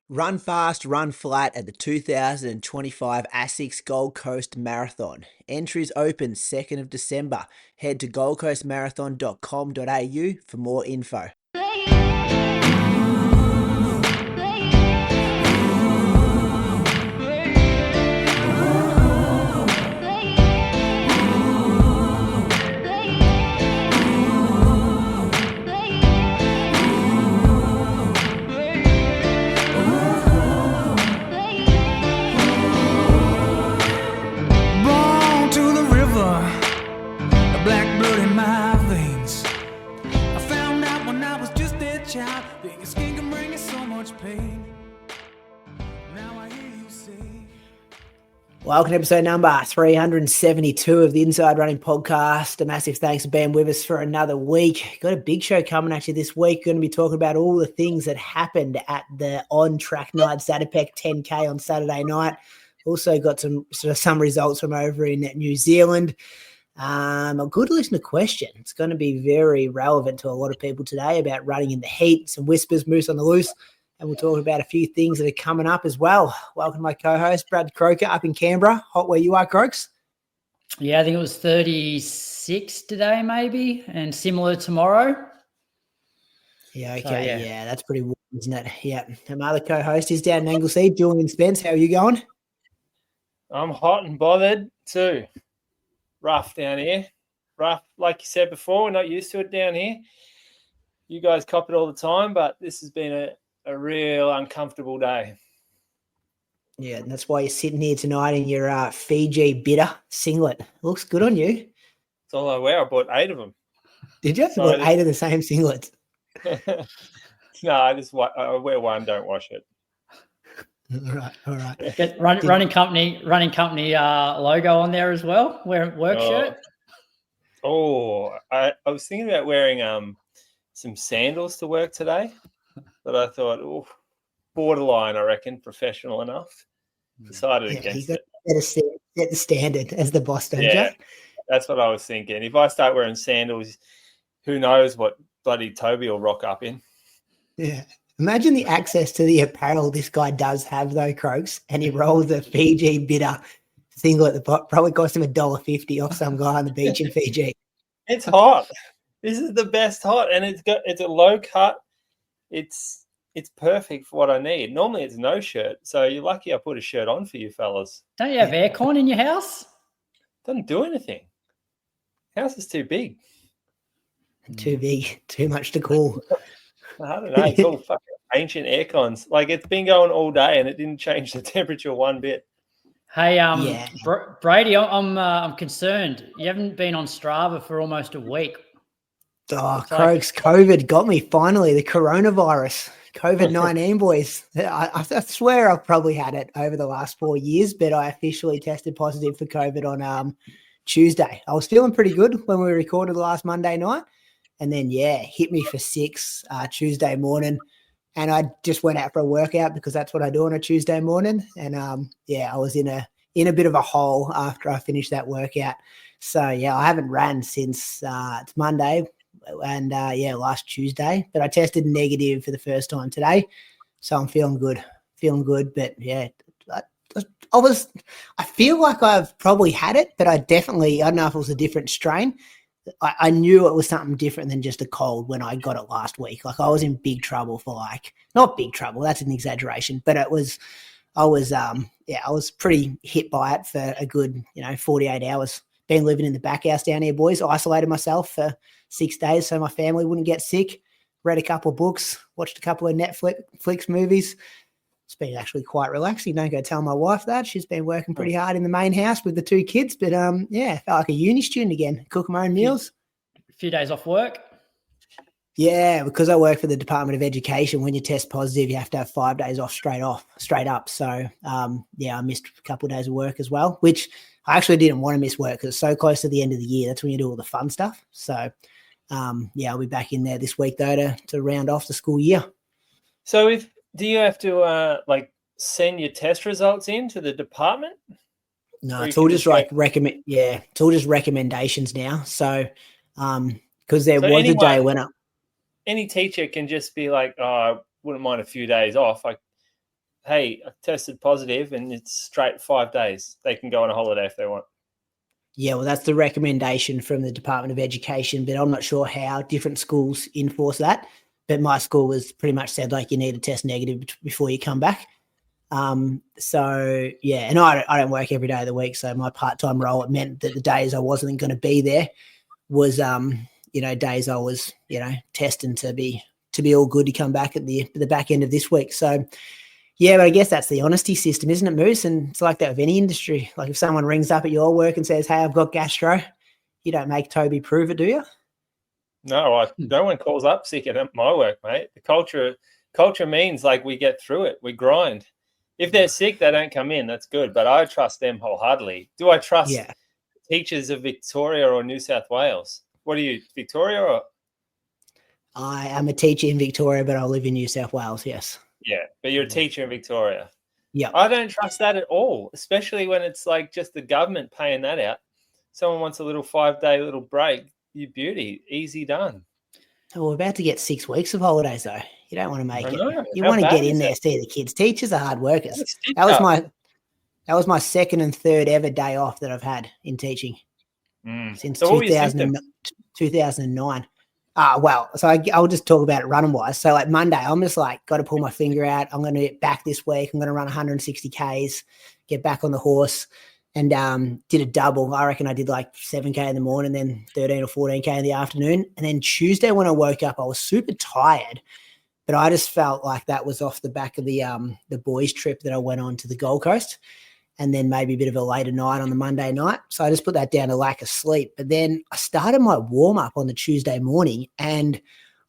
Run fast, run flat at the 2025 ASICS Gold Coast Marathon. Entries open 2nd of December. Head to goldcoastmarathon.com.au for more info. Welcome to episode number 372 of the Inside Running Podcast. A massive thanks for being with us for another week. Got a big show coming at you this week. Going to be talking about all the things that happened at the on-track night Zatopek 10K on Saturday night. Also got some results from over in New Zealand. A good listener question. It's going to be very relevant to a lot of people today about running in the heat, some whispers, moose on the loose. And we'll talk about a few things that are coming up as well. Welcome to my co-host, Brad Croker, up in Canberra. Hot where you are, Croaks? Yeah, I think it was 36 today maybe, and similar tomorrow. Yeah, okay. So, yeah, that's pretty warm, isn't it? Yeah. And my other co-host is down in Anglesea, Julian Spence. How are you going? I'm hot and bothered too. Rough down here. Rough, like you said before, we're not used to it down here. You guys cop it all the time, but this has been a real uncomfortable day. Yeah, and that's why you're sitting here tonight in your Fiji bitter singlet. Looks good on you. That's all I wear. I bought 8 of them. Did you? Bought 8 of the same singlets? No, I wear one, don't wash it. All right. Get running company logo on there as well. Wearing work shirt. I was thinking about wearing some sandals to work today. But I thought, borderline, I reckon, professional enough. Decided against it. Set the standard as the boss, don't you? That's what I was thinking. If I start wearing sandals, who knows what bloody Toby will rock up in. Yeah. Imagine the access to the apparel this guy does have, though, Croaks, and he rolls a Fiji bitter singlet that probably cost him $1.50 off some guy on the beach in Fiji. It's hot. This is the best hot, and it's a low cut. It's perfect for what I need. Normally it's no shirt, so you're lucky I put a shirt on for you fellas. Don't you have aircon in your house? Doesn't do anything. House is too big. Too big. Too much to cool. I don't know. It's all fucking ancient aircons. Like, it's been going all day and it didn't change the temperature one bit. Hey, Brady, I'm concerned. You haven't been on Strava for almost a week. Oh, Croaks, COVID got me finally, the coronavirus, COVID-19, boys. I swear I've probably had it over the last 4 years, but I officially tested positive for COVID on Tuesday. I was feeling pretty good when we recorded last Monday night, and then, hit me for 6 Tuesday morning, and I just went out for a workout because that's what I do on a Tuesday morning, and, I was in a bit of a hole after I finished that workout. So, I haven't ran since it's Monday, and last Tuesday, but I tested negative for the first time today, so I'm feeling good. But I feel like I've probably had it, but I don't know if it was a different strain. I knew it was something different than just a cold when I got it last week. Like, I was in big trouble for not big trouble, that's an exaggeration, but I was pretty hit by it for a good 48 hours. Been living in the back house down here, boys. Isolated myself for 6 days so my family wouldn't get sick. Read a couple of books, watched a couple of Netflix movies. It's been actually quite relaxing. Don't go tell my wife that. She's been working pretty hard in the main house with the 2 kids. But, felt like a uni student again. Cook my own meals. A few days off work? Yeah, because I work for the Department of Education, when you test positive, you have to have 5 days off straight up. So, I missed a couple of days of work as well, which I actually didn't want to miss work because it's so close to the end of the year. That's when you do all the fun stuff. So, I'll be back in there this week, though, to round off the school year. So do you have to, send your test results in to the department? No, it's all just it's all just recommendations now. So, because there was a day when any teacher can just be like, oh, I wouldn't mind a few days off. Like, hey, I tested positive, and it's straight 5 days. They can go on a holiday if they want. Yeah, well, that's the recommendation from the Department of Education, but I'm not sure how different schools enforce that. But my school was pretty much said, like, you need to test negative before you come back. So, yeah, and I don't work every day of the week. So my part-time role, it meant that the days I wasn't going to be there was, days I was, testing to be all good to come back at the back end of this week. So, yeah, but I guess that's the honesty system, isn't it, Moose? And it's like that with any industry. Like if someone rings up at your work and says, hey, I've got gastro, you don't make Toby prove it, do you? No, no one calls up sick at my work, mate. The culture means like we get through it. We grind. If they're sick, they don't come in. That's good. But I trust them wholeheartedly. Do I trust teachers of Victoria or New South Wales? What are you, Victoria or? I am a teacher in Victoria, but I live in New South Wales, yes. Yeah, but you're a teacher in Victoria. Yeah. I don't trust that at all, especially when it's like just the government paying that out. Someone wants a little 5-day little break. You beauty, easy done. Oh, we're about to get 6 weeks of holidays, though. You don't want to make it. You How want to bad get is in there, it? see the kids. Teachers are hard workers. That was my second and third ever day off that I've had in teaching since So what were your symptoms? 2009. So I'll just talk about it running wise. So like Monday, I'm just like, got to pull my finger out. I'm going to get back this week. I'm going to run 160 Ks, get back on the horse, and did a double. I reckon I did like 7K in the morning, then 13 or 14K in the afternoon. And then Tuesday when I woke up, I was super tired, but I just felt like that was off the back of the boys trip that I went on to the Gold Coast. And then maybe a bit of a later night on the Monday night. So I just put that down to lack of sleep. But then I started my warm-up on the Tuesday morning and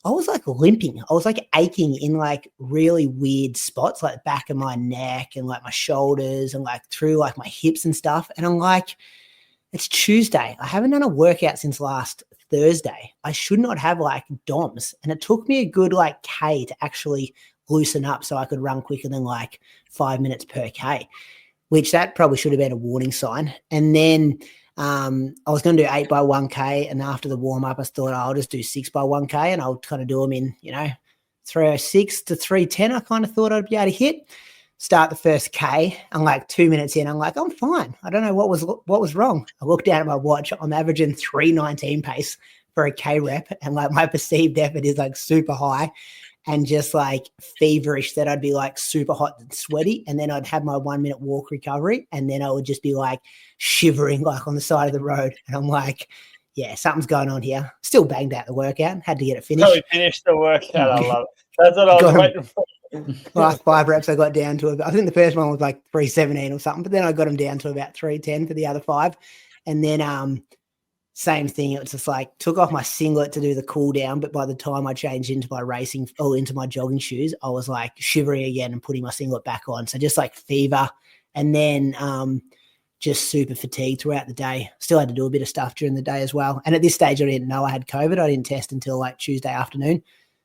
I was like limping. I was like aching in like really weird spots, like the back of my neck and like my shoulders and like through like my hips and stuff. And I'm like, it's Tuesday. I haven't done a workout since last Thursday. I should not have like DOMs. And it took me a good like K to actually loosen up so I could run quicker than like 5 minutes per K. Which that probably should have been a warning sign. And then I was going to do 8 by 1K. And after the warm up, I thought, I'll just do 6 by 1K and I'll kind of do them in, 306 to 310. I kind of thought I'd be able to hit. Start the first K. I'm like 2 minutes in. I'm like, I'm fine. I don't know what was wrong. I looked down at my watch. I'm averaging 319 pace for a K rep. And like my perceived effort is like super high. And just like feverish that I'd be like super hot and sweaty. And then I'd have my 1 minute walk recovery. And then I would just be like shivering like on the side of the road. And I'm like, yeah, something's going on here. Still banged out the workout. Had to get it finished. We finished the workout. I love it. That's what I was waiting for. Last 5 reps I got down to, I think the first one was like 317 or something. But then I got them down to about 310 for the other 5. And then same thing. It was just like took off my singlet to do the cool down. But by the time I changed into my into my jogging shoes, I was like shivering again and putting my singlet back on. So just like fever and then just super fatigued throughout the day. Still had to do a bit of stuff during the day as well. And at this stage, I didn't know I had COVID. I didn't test until like Tuesday afternoon.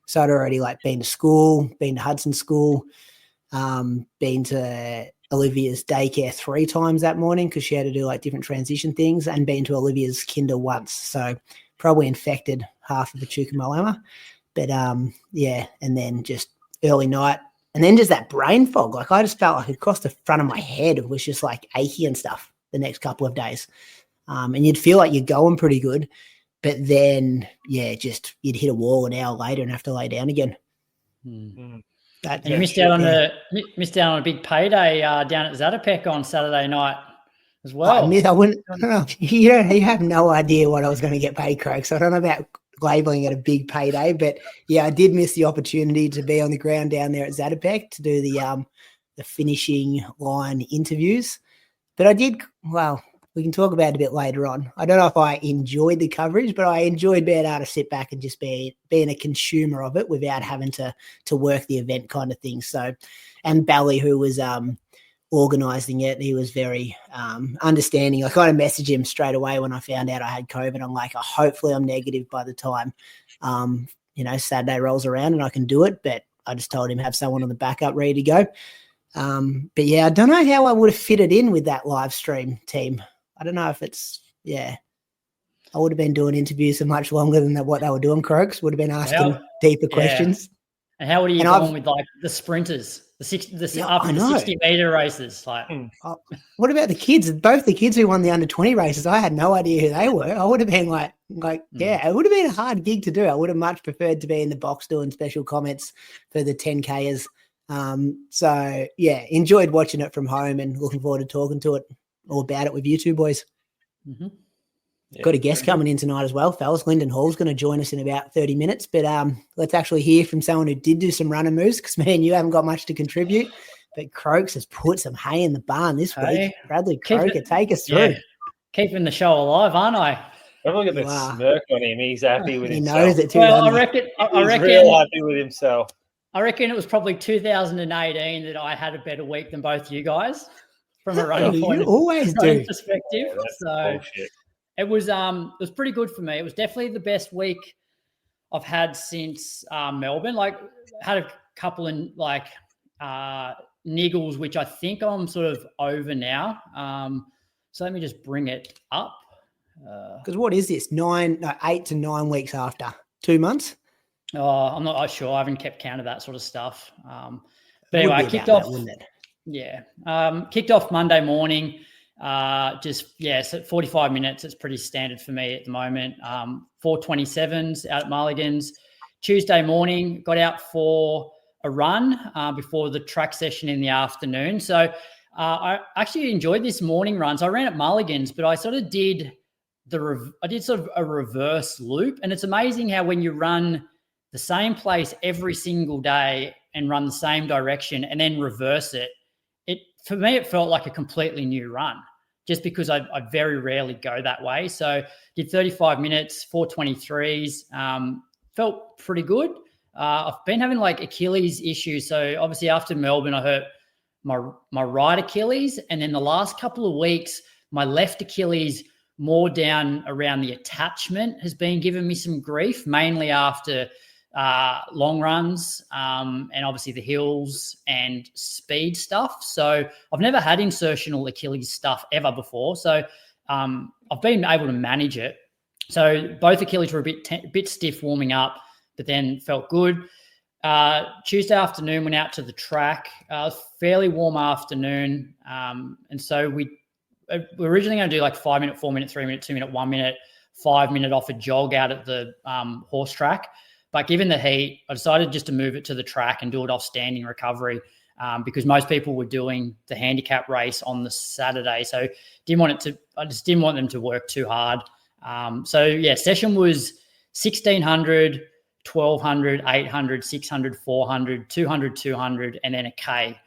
So I'd already like been to school, been to Hudson School, been to Olivia's daycare 3 times that morning because she had to do like different transition things and been to Olivia's kinder once. So probably infected half of the Chukamalama. But yeah, and then just early night and then just that brain fog. Like I just felt like across the front of my head it was just like achy and stuff the next couple of days. And you'd feel like you're going pretty good. But then, yeah, just you'd hit a wall an hour later and have to lay down again. And you missed out on a big payday down at Zatopek on Saturday night as well. I wouldn't. You have no idea what I was going to get paid, Craig. So I don't know about labeling it a big payday, but yeah, I did miss the opportunity to be on the ground down there at Zatopek to do the finishing line interviews. But I did. Well, we can talk about it a bit later on. I don't know if I enjoyed the coverage, but I enjoyed being able to sit back and just being a consumer of it without having to work the event kind of thing. So, and Bally, who was organising it, he was very understanding. I kind of messaged him straight away when I found out I had COVID. I'm like, hopefully I'm negative by the time, Saturday rolls around and I can do it. But I just told him have someone on the backup ready to go. But yeah, I don't know how I would have fitted in with that live stream team. I don't know if I would have been doing interviews for much longer than what they were doing, Croaks. Would have been asking deeper questions. And how would you go on with like the sprinters After the 60-meter races. Like, what about the kids? Both the kids who won the under-20 races, I had no idea who they were. I would have been yeah, it would have been a hard gig to do. I would have much preferred to be in the box doing special comments for the 10Kers. So, yeah, enjoyed watching it from home and looking forward to talking to it all about it with you two boys. Mm-hmm. Yeah, got a guest coming in tonight as well, fellas. Linden Hall's going to join us in about 30 minutes. But let's actually hear from someone who did do some running moves, because, man, you haven't got much to contribute. But Croaks has put some hay in the barn this week. Bradley Croker, take us through. Yeah, keeping the show alive, aren't I? Have a look at the smirk on him. He's happy with himself. He knows it too. Well, I reckon he's real happy with himself. I reckon it was probably 2018 that I had a better week than both you guys from a running point perspective. Yeah, so bullshit. it was pretty good for me. It was definitely the best week I've had since Melbourne. Like, had a couple in niggles, which I think I'm sort of over now. So let me just bring it up. Because what is this? 8 to 9 weeks after 2 months? Oh, I'm not sure. I haven't kept count of that sort of stuff. But anyway, I kicked off. Kicked off Monday morning. So 45 minutes. It's pretty standard for me at the moment. 4:27s out at Mulligan's. Tuesday morning, got out for a run before the track session in the afternoon. So I actually enjoyed this morning run. So I ran at Mulligan's, but I sort of did sort of a reverse loop. And it's amazing how when you run the same place every single day and run the same direction and then reverse it, for me, it felt like a completely new run, just because I very rarely go that way. So did 35 minutes, 4:23s, felt pretty good. I've been having like Achilles issues. So obviously after Melbourne, I hurt my right Achilles. And then the last couple of weeks, my left Achilles, more down around the attachment, has been giving me some grief, mainly after long runs and obviously the hills and speed stuff. So I've never had insertional Achilles stuff ever before. So I've been able to manage it. So both Achilles were a bit stiff warming up, but then felt good. Tuesday afternoon, went out to the track. Fairly warm afternoon. And so we're originally going to do like 5 minute, 4 minute, 3 minute, 2 minute, 1 minute, 5 minute off a jog out at the horse track. But given the heat, I decided just to move it to the track and do it off standing recovery because most people were doing the handicap race on the Saturday. So I just didn't want them to work too hard. Session was 1,600, 1,200, 800, 600, 400, 200, 200, and then a K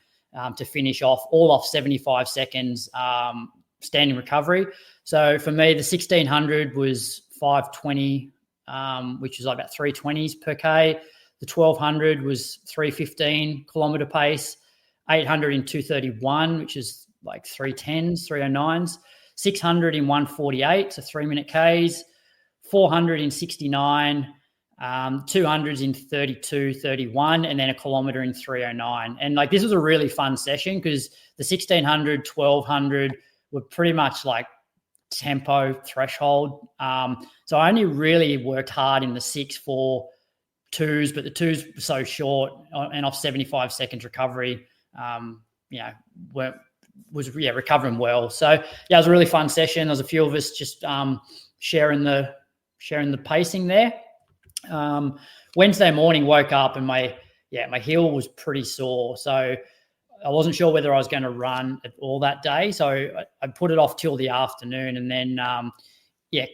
to finish off, all off 75 seconds standing recovery. So for me, the 1,600 was 5:20, which is like about 3:20s per K. The 1,200 was 3:15 kilometer pace, 800 in 2:31, which is like 3:10s, 3:09s, 600 in 1:48, so 3 minute Ks, 400 in 69, 200s in 32:31, and then a kilometer in 3:09. And like, this was a really fun session because the 1,600, 1,200 were pretty much like tempo threshold. So I only really worked hard in the 6, 4, 2s, but the 2s were so short and off 75 seconds recovery, was recovering well. So yeah, it was a really fun session. There was a few of us just sharing the pacing there. Wednesday morning, woke up and my heel was pretty sore. So I wasn't sure whether I was going to run at all that day. So I put it off till the afternoon. And then,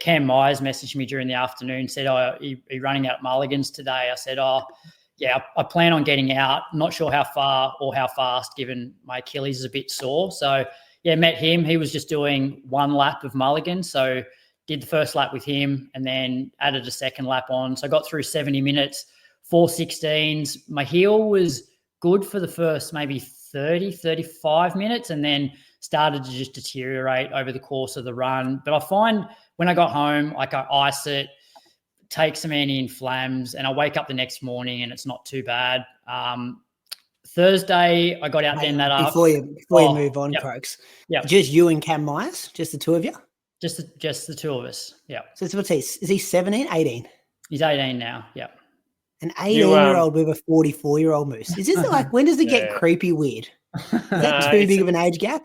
Cam Myers messaged me during the afternoon, said, are you running out at Mulligan's today? I said, I plan on getting out. I'm not sure how far or how fast, given my Achilles is a bit sore. So met him. He was just doing one lap of Mulligan. So did the first lap with him and then added a second lap on. So I got through 70 minutes, 4:16s. My heel was good for the first maybe 30, 35 minutes and then started to just deteriorate over the course of the run. But I find when I got home, like I ice it, take some anti-inflams, and I wake up the next morning and it's not too bad. Thursday, I got out then that before you move on, Croaks. Yeah. Just you and Cam Myers? Just the two of you? Just the two of us. Yeah. So what's he? Is he 17, 18? He's 18 now. Yeah. An 18-year-old with a 44-year-old moose. Is this like, when does it get creepy weird? Is that too big of an age gap?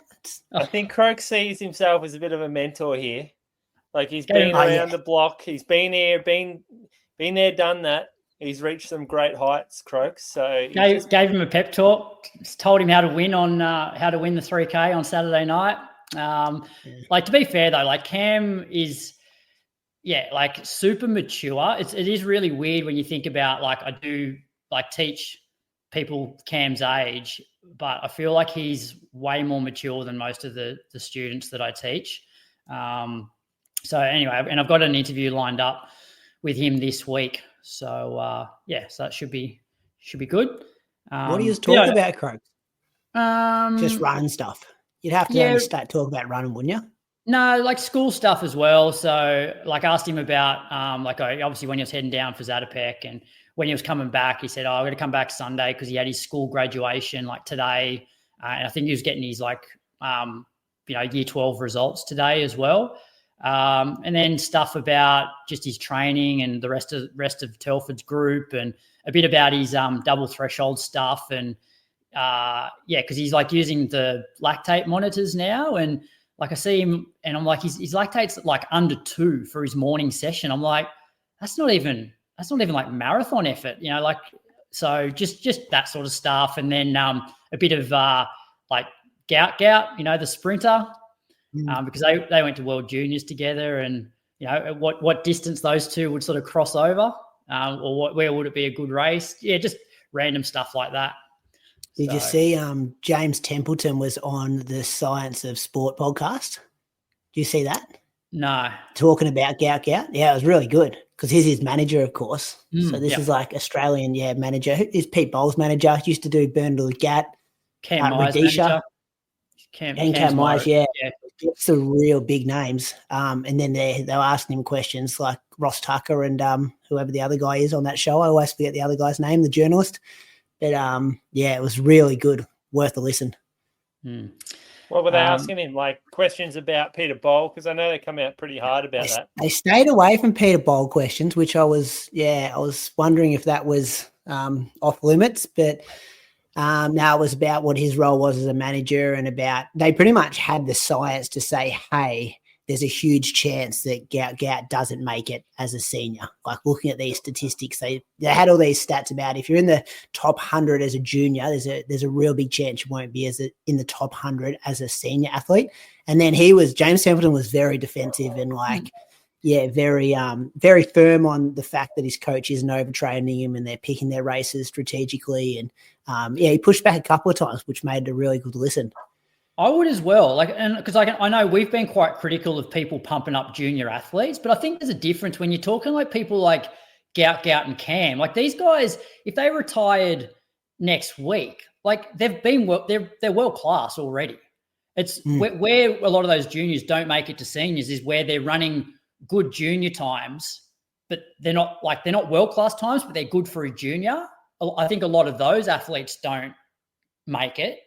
I think Croak sees himself as a bit of a mentor here. Like he's been around the block. He's been here, been there, done that. He's reached some great heights, Croak. So gave him a pep talk. Told him how to win the 3K on Saturday night. Like, to be fair though, like Cam is, like super mature. It is really weird when you think about, like, I do like teach people Cam's age, but I feel like he's way more mature than most of the students that I teach. So anyway, and I've got an interview lined up with him this week. So so that should be good. What do you talk about, Croak? Just running stuff. You'd have to only start talk about running, wouldn't you? No, like school stuff as well. So like asked him about obviously when he was heading down for Zatopek, and when he was coming back, he said, I'm going to come back Sunday because he had his school graduation like today. And I think he was getting his year 12 results today as well. And then stuff about just his training and the rest of Telford's group, and a bit about his double threshold stuff. And because he's like using the lactate monitors now, and like I see him and I'm like, his lactate's like under 2 for his morning session. I'm like, that's not even like marathon effort, like, so just that sort of stuff. And then a bit of like Gout, the sprinter, because they went to World Juniors together, and what distance those two would sort of cross over, or where would it be a good race? Yeah, just random stuff like that. Did you see James Templeton was on the Science of Sport podcast? Do you see that? No. Talking about Gout. Yeah, it was really good because he's his manager, of course. So this is like Australian, manager. He's Pete Bowles' manager. He used to do Burn to the Gat. Cam Myers manager. Cam Myers, yeah. It's the real big names. And then they were asking him questions like Ross Tucker and whoever the other guy is on that show. I always forget the other guy's name, the journalist. But, it was really good. Worth a listen. What were they asking him? Like questions about Peter Bowl? Because I know they come out pretty hard about that. They stayed away from Peter Bowl questions, which I was wondering if that was off limits. But now it was about what his role was as a manager, and about they pretty much had the science to say, hey, there's a huge chance that Gout doesn't make it as a senior. Like looking at these statistics, they had all these stats about if you're in the top 100 as a junior, there's a real big chance you won't be in the top 100 as a senior athlete. And then James Templeton was very defensive and very very firm on the fact that his coach isn't overtraining him and they're picking their races strategically. And he pushed back a couple of times, which made it a really good listen. I would as well, because I know we've been quite critical of people pumping up junior athletes, but I think there's a difference when you're talking like people like Gout and Cam. Like these guys, if they retired next week, like they're world class already. It's where a lot of those juniors don't make it to seniors is where they're running good junior times, but they're not world class times, but they're good for a junior. I think a lot of those athletes don't make it.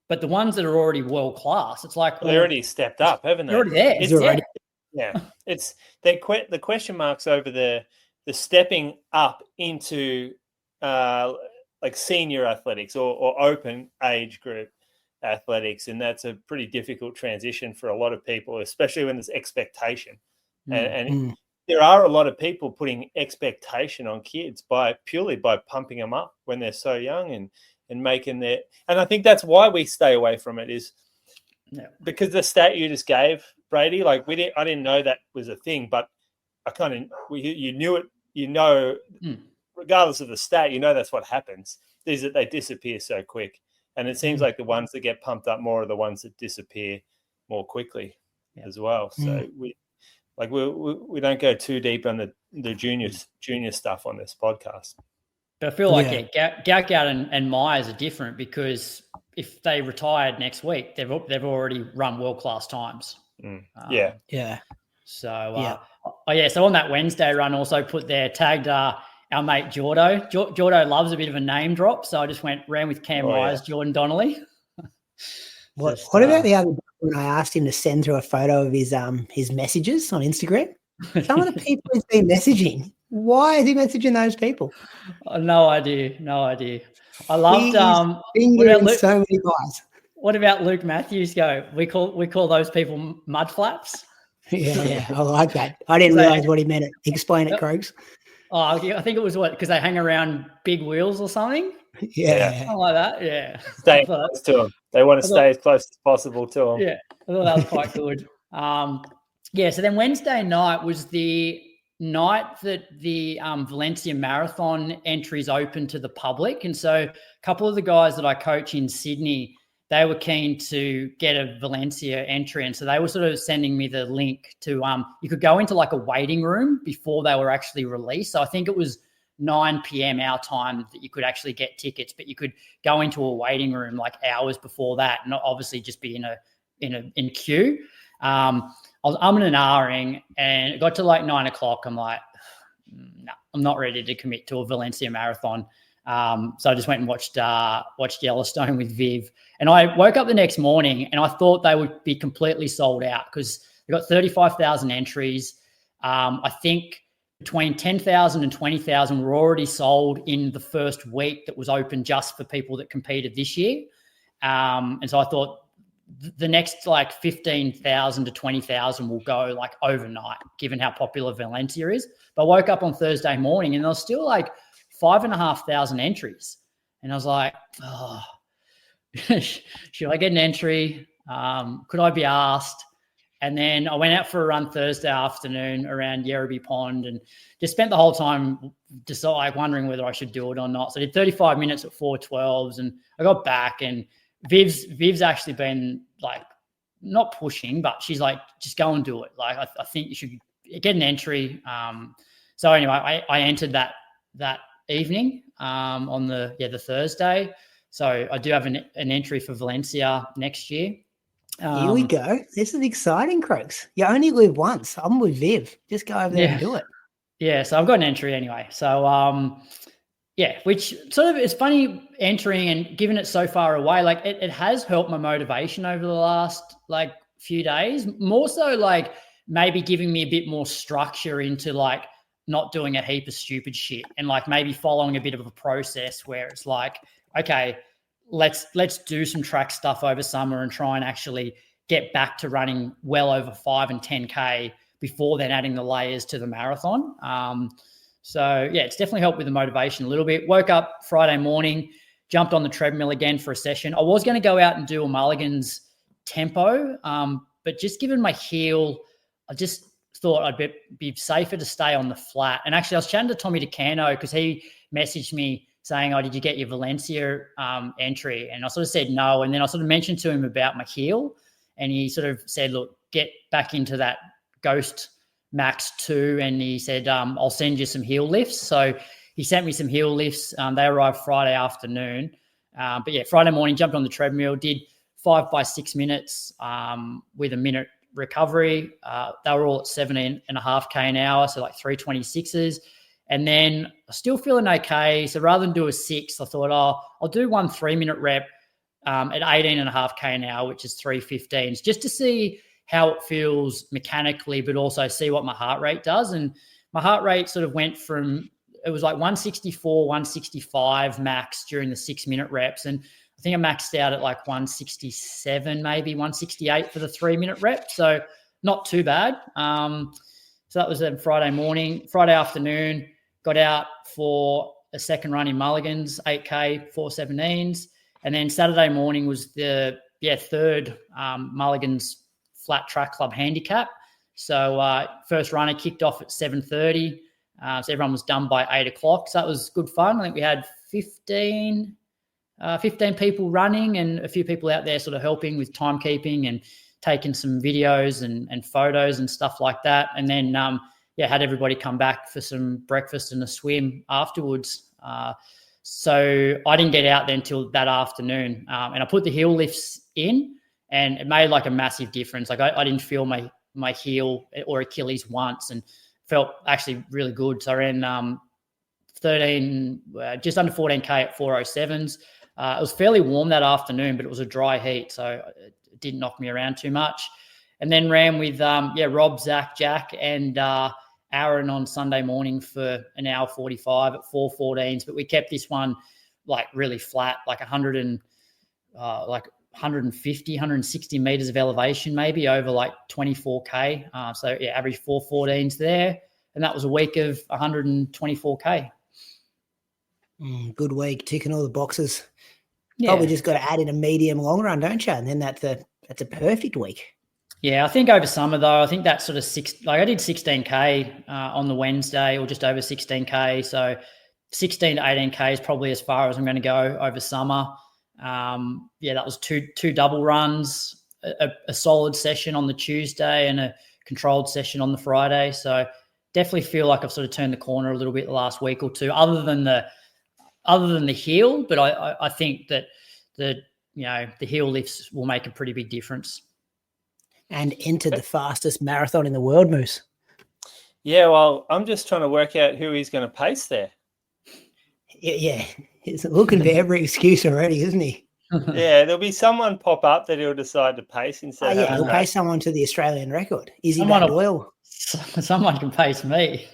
But the ones that are already world class, it's like they already stepped up, haven't they? They're already there. It's the question marks over the stepping up into like senior athletics or open age group athletics, and that's a pretty difficult transition for a lot of people, especially when there's expectation. And there are a lot of people putting expectation on kids purely by pumping them up when they're so young and making their, and I think that's why we stay away from it is because the stat you just gave, Brady, like I didn't know that was a thing, but you knew it, regardless of the stat, that's what happens is that they disappear so quick. And it seems like the ones that get pumped up more are the ones that disappear more quickly as well. So we don't go too deep on the junior stuff on this podcast. But I feel like Gout and Myers are different because if they retired next week, they've already run world class times. So so on that Wednesday run, also tagged our mate Jordo. Jordo loves a bit of a name drop, so I just ran with Cam Myers, Jordan Donnelly. What about the other day when I asked him to send through a photo of his messages on Instagram? Some of the people he's been messaging. Why is he messaging those people? No idea. I loved fingering so many guys. What about Luke Matthews? We call those people mud flaps. Yeah, I like that. I didn't realize what he meant. Explain it, Croaks. Oh, I think it was because they hang around big wheels or something. Yeah, something like that. Yeah, stay close to them. They want to stay as close as possible to them. Yeah, I thought that was quite good. So then Wednesday night was the night that the Valencia Marathon entries open to the public, and so a couple of the guys that I coach in Sydney, they were keen to get a Valencia entry, and so they were sort of sending me the link to you could go into like a waiting room before they were actually released. So I think it was 9 p.m. our time that you could actually get tickets, but you could go into a waiting room like hours before that, and obviously just be in queue. I was umming and ahhing, and it got to like 9 o'clock. I'm like, no, I'm not ready to commit to a Valencia marathon. So I just went and watched Yellowstone with Viv, and I woke up the next morning and I thought they would be completely sold out because they got 35,000 entries. I think between 10,000 and 20,000 were already sold in the first week that was open just for people that competed this year. And so I thought the next like 15,000 to 20,000 will go like overnight, given how popular Valencia is. But I woke up on Thursday morning and there was still like 5,500 entries. And I was like, oh, should I get an entry? Could I be asked? And then I went out for a run Thursday afternoon around Yerriby Pond and just spent the whole time just like wondering whether I should do it or not. So I did 35 minutes at 4:12s and I got back, and Viv's actually been like not pushing, but she's like, just go and do it. Like, I think you should get an entry. So anyway, I entered that evening on the Thursday. So I do have an entry for Valencia next year. Here we go. This is exciting, Croaks. You only live once. I'm with Viv. Just go over there and do it. Yeah, so I've got an entry anyway. So, which sort of, it's funny entering and given it so far away, like it has helped my motivation over the last like few days, more so like maybe giving me a bit more structure into like not doing a heap of stupid shit and like maybe following a bit of a process where it's like, okay, let's do some track stuff over summer and try and actually get back to running well over 5 and 10K before then adding the layers to the marathon. So yeah, it's definitely helped with the motivation a little bit. Woke up Friday morning, jumped on the treadmill again for a session. I was going to go out and do a Mulligan's tempo, but just given my heel, I just thought I'd be safer to stay on the flat. And actually I was chatting to Tommy DeCano because he messaged me saying, oh, did you get your Valencia entry? And I sort of said no. And then I sort of mentioned to him about my heel. And he sort of said, look, get back into that Ghost Max 2. And he said, I'll send you some heel lifts. So he sent me some heel lifts. They arrived Friday afternoon. But yeah, Friday morning, jumped on the treadmill, did 5 by 6 minutes with a minute recovery. They were all at 17.5K an hour, so like 326s. And then still feeling okay. So rather than do a 6, I thought, I'll do one 3-minute rep at 18.5K an hour, which is 315s, just to see how it feels mechanically, but also see what my heart rate does. And my heart rate sort of went from, it was like 164, 165 max during the 6-minute reps. And I think I maxed out at like 167, maybe 168 for the 3-minute rep. So not too bad. So that was then Friday morning. Friday afternoon, got out for a second run in Mulligan's, 8K, 417s. And then Saturday morning was the third Mulligan's Flat Track Club handicap. So first runner kicked off at 7:30. So everyone was done by 8 o'clock. So that was good fun. I think we had 15 people running and a few people out there sort of helping with timekeeping and taking some videos and photos and stuff like that. And then, had everybody come back for some breakfast and a swim afterwards. So I didn't get out then until that afternoon. And I put the heel lifts in and it made like a massive difference. Like I didn't feel my heel or Achilles once and felt actually really good. So I ran just under 14K at 407s. It was fairly warm that afternoon, but it was a dry heat. So it didn't knock me around too much. And then ran with Rob, Zach, Jack, and Aaron on Sunday morning for an hour 45 at 4:14s, but we kept this one like really flat, like 150, 160 meters of elevation, maybe over like 24K. So yeah, average 4:14s there. And that was a week of 124K. Good week, ticking all the boxes. Yeah. Probably just got to add in a medium long run, don't you? And then that's a perfect week. Yeah, I think over summer though, I think that's sort of I did 16K on the Wednesday, or just over 16K. So 16 to 18K is probably as far as I'm going to go over summer. That was two double runs, a solid session on the Tuesday and a controlled session on the Friday. So definitely feel like I've sort of turned the corner a little bit the last week or two, other than the heel. But I think that the heel lifts will make a pretty big difference. And entered the fastest marathon in the world, Moose. Yeah, well, I'm just trying to work out who he's going to pace there. Yeah, he's looking for every excuse already, isn't he? Yeah, there'll be someone pop up that he'll decide to pace instead. He'll pace someone to the Australian record. Is he Doyle? Someone can pace me.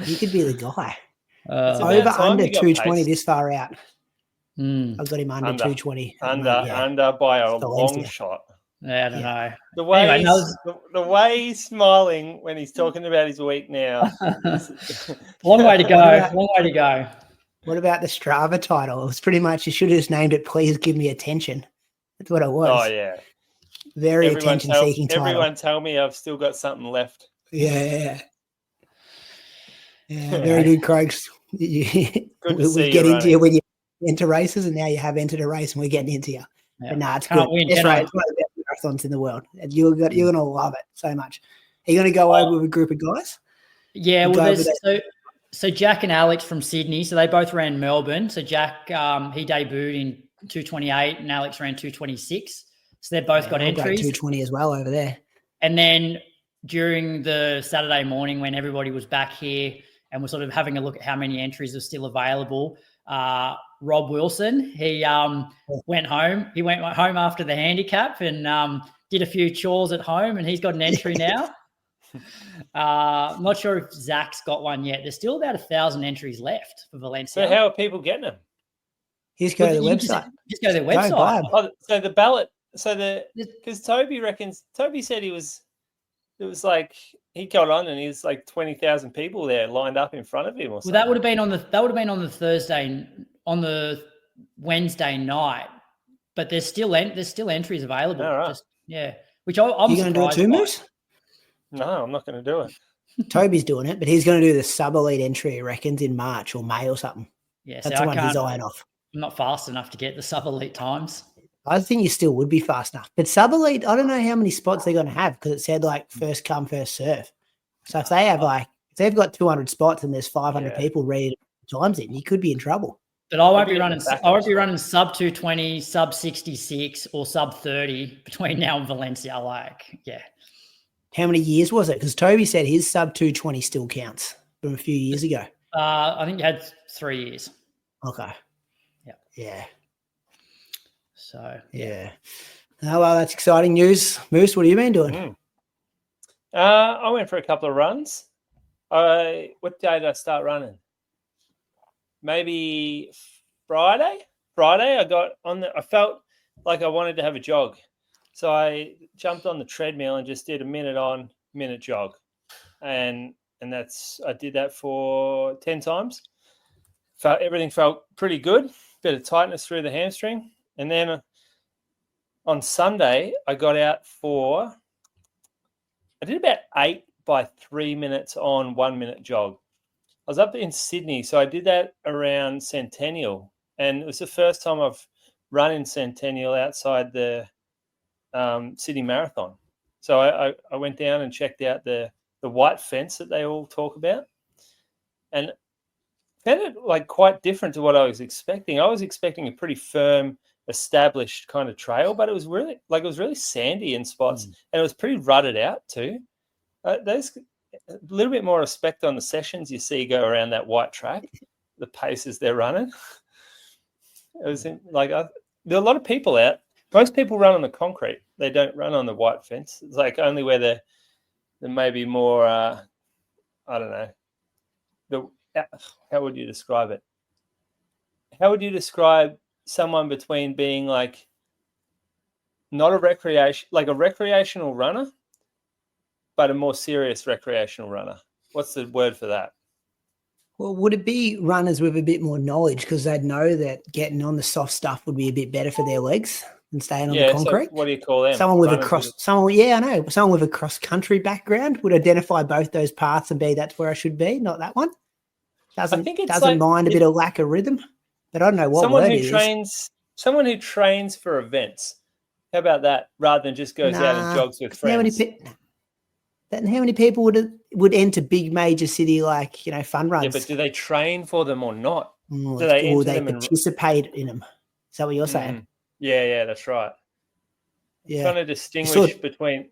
You could be the guy. Over under 220 this far out. I've got him under 220. Under by a long shot. Yeah, I don't know. The way he's smiling when he's talking about his week now. Long way to go. What about the Strava title? It was pretty much, you should have just named it, "Please Give Me Attention." That's what it was. Oh, yeah. Very attention-seeking title. Everyone tell me I've still got something left. Yeah, very good, Craigs. We get into you when you enter races, and now you have entered a race and we're getting into you. Yeah. But it's good. It's right. It's one of the best marathons in the world. And you're going to love it so much. Are you going to go over with a group of guys? Yeah, so Jack and Alex from Sydney, so they both ran Melbourne. So Jack, he debuted in 2:28 and Alex ran 2:26. So they've both got entries. 2:20 as well over there. And then during the Saturday morning when everybody was back here and we're sort of having a look at how many entries are still available, Rob Wilson, he went home. He went home after the handicap and did a few chores at home, and he's got an entry now. I'm not sure if Zach's got one yet. There's still about 1,000 entries left for Valencia. So how are people getting them? Just go to the website. Just go to their website. So the ballot. Because Toby said it was like he got on and he's like 20,000 people there lined up in front of him or something. Well, that would have been on the Thursday, on the Wednesday night, but there's still entries available. All right. Which I'm you going to do it too, Moose? No, I'm not going to do it. Toby's doing it, but he's going to do the sub-elite entry, he reckons, in March or May or something. Yeah, that's the one he's eyeing off. I'm not fast enough to get the sub-elite times. I think you still would be fast enough. But sub-elite, I don't know how many spots they're going to have, because it said like first come, first serve. So if they have if they've got 200 spots and there's 500 people ready to put times in, you could be in trouble. But I won't be running sub 220, sub 66 or sub 30 between now and Valencia. How many years was it? Because Toby said his sub 220 still counts from a few years ago. I think you had 3 years. Okay. Yeah. So, yeah. Oh, well, that's exciting news. Moose, what have you been doing? I went for a couple of runs. What day did I start running? Maybe Friday. I felt like I wanted to have a jog. So I jumped on the treadmill and just did a minute on, minute jog. And I did that for 10 times. Everything felt pretty good. Bit of tightness through the hamstring. And then on Sunday, I got out I did about 8 by 3 minutes on 1 minute jog. I was up in Sydney, so I did that around Centennial. And it was the first time I've run in Centennial outside the Sydney Marathon. So I went down and checked out the white fence that they all talk about. And found it like quite different to what I was expecting. I was expecting a pretty firm, established kind of trail, but it was really sandy in spots, and it was pretty rutted out too. There's a little bit more respect on the sessions you see go around that white track, the paces they're running. It was there are a lot of people out. Most people run on the concrete. They don't run on the white fence. It's like only where there may be more I don't know. How would you describe it? How would you describe someone between being like not a recreational runner, but a more serious recreational runner? What's the word for that? Well, would it be runners with a bit more knowledge because they'd know that getting on the soft stuff would be a bit better for their legs than staying on the concrete? So what do you call them? Someone with someone with a cross country background would identify both those paths and be that's where I should be, not that one. Doesn't mind a bit of lack of rhythm, but I don't know what word it is. Someone who trains for events. How about that? Rather than just goes out and jogs with friends. How many people would enter big major city fun runs? Yeah, but do they train for them or not? Do they participate in them? Is that what you're saying? Yeah, that's right. Yeah. I'm trying to distinguish between.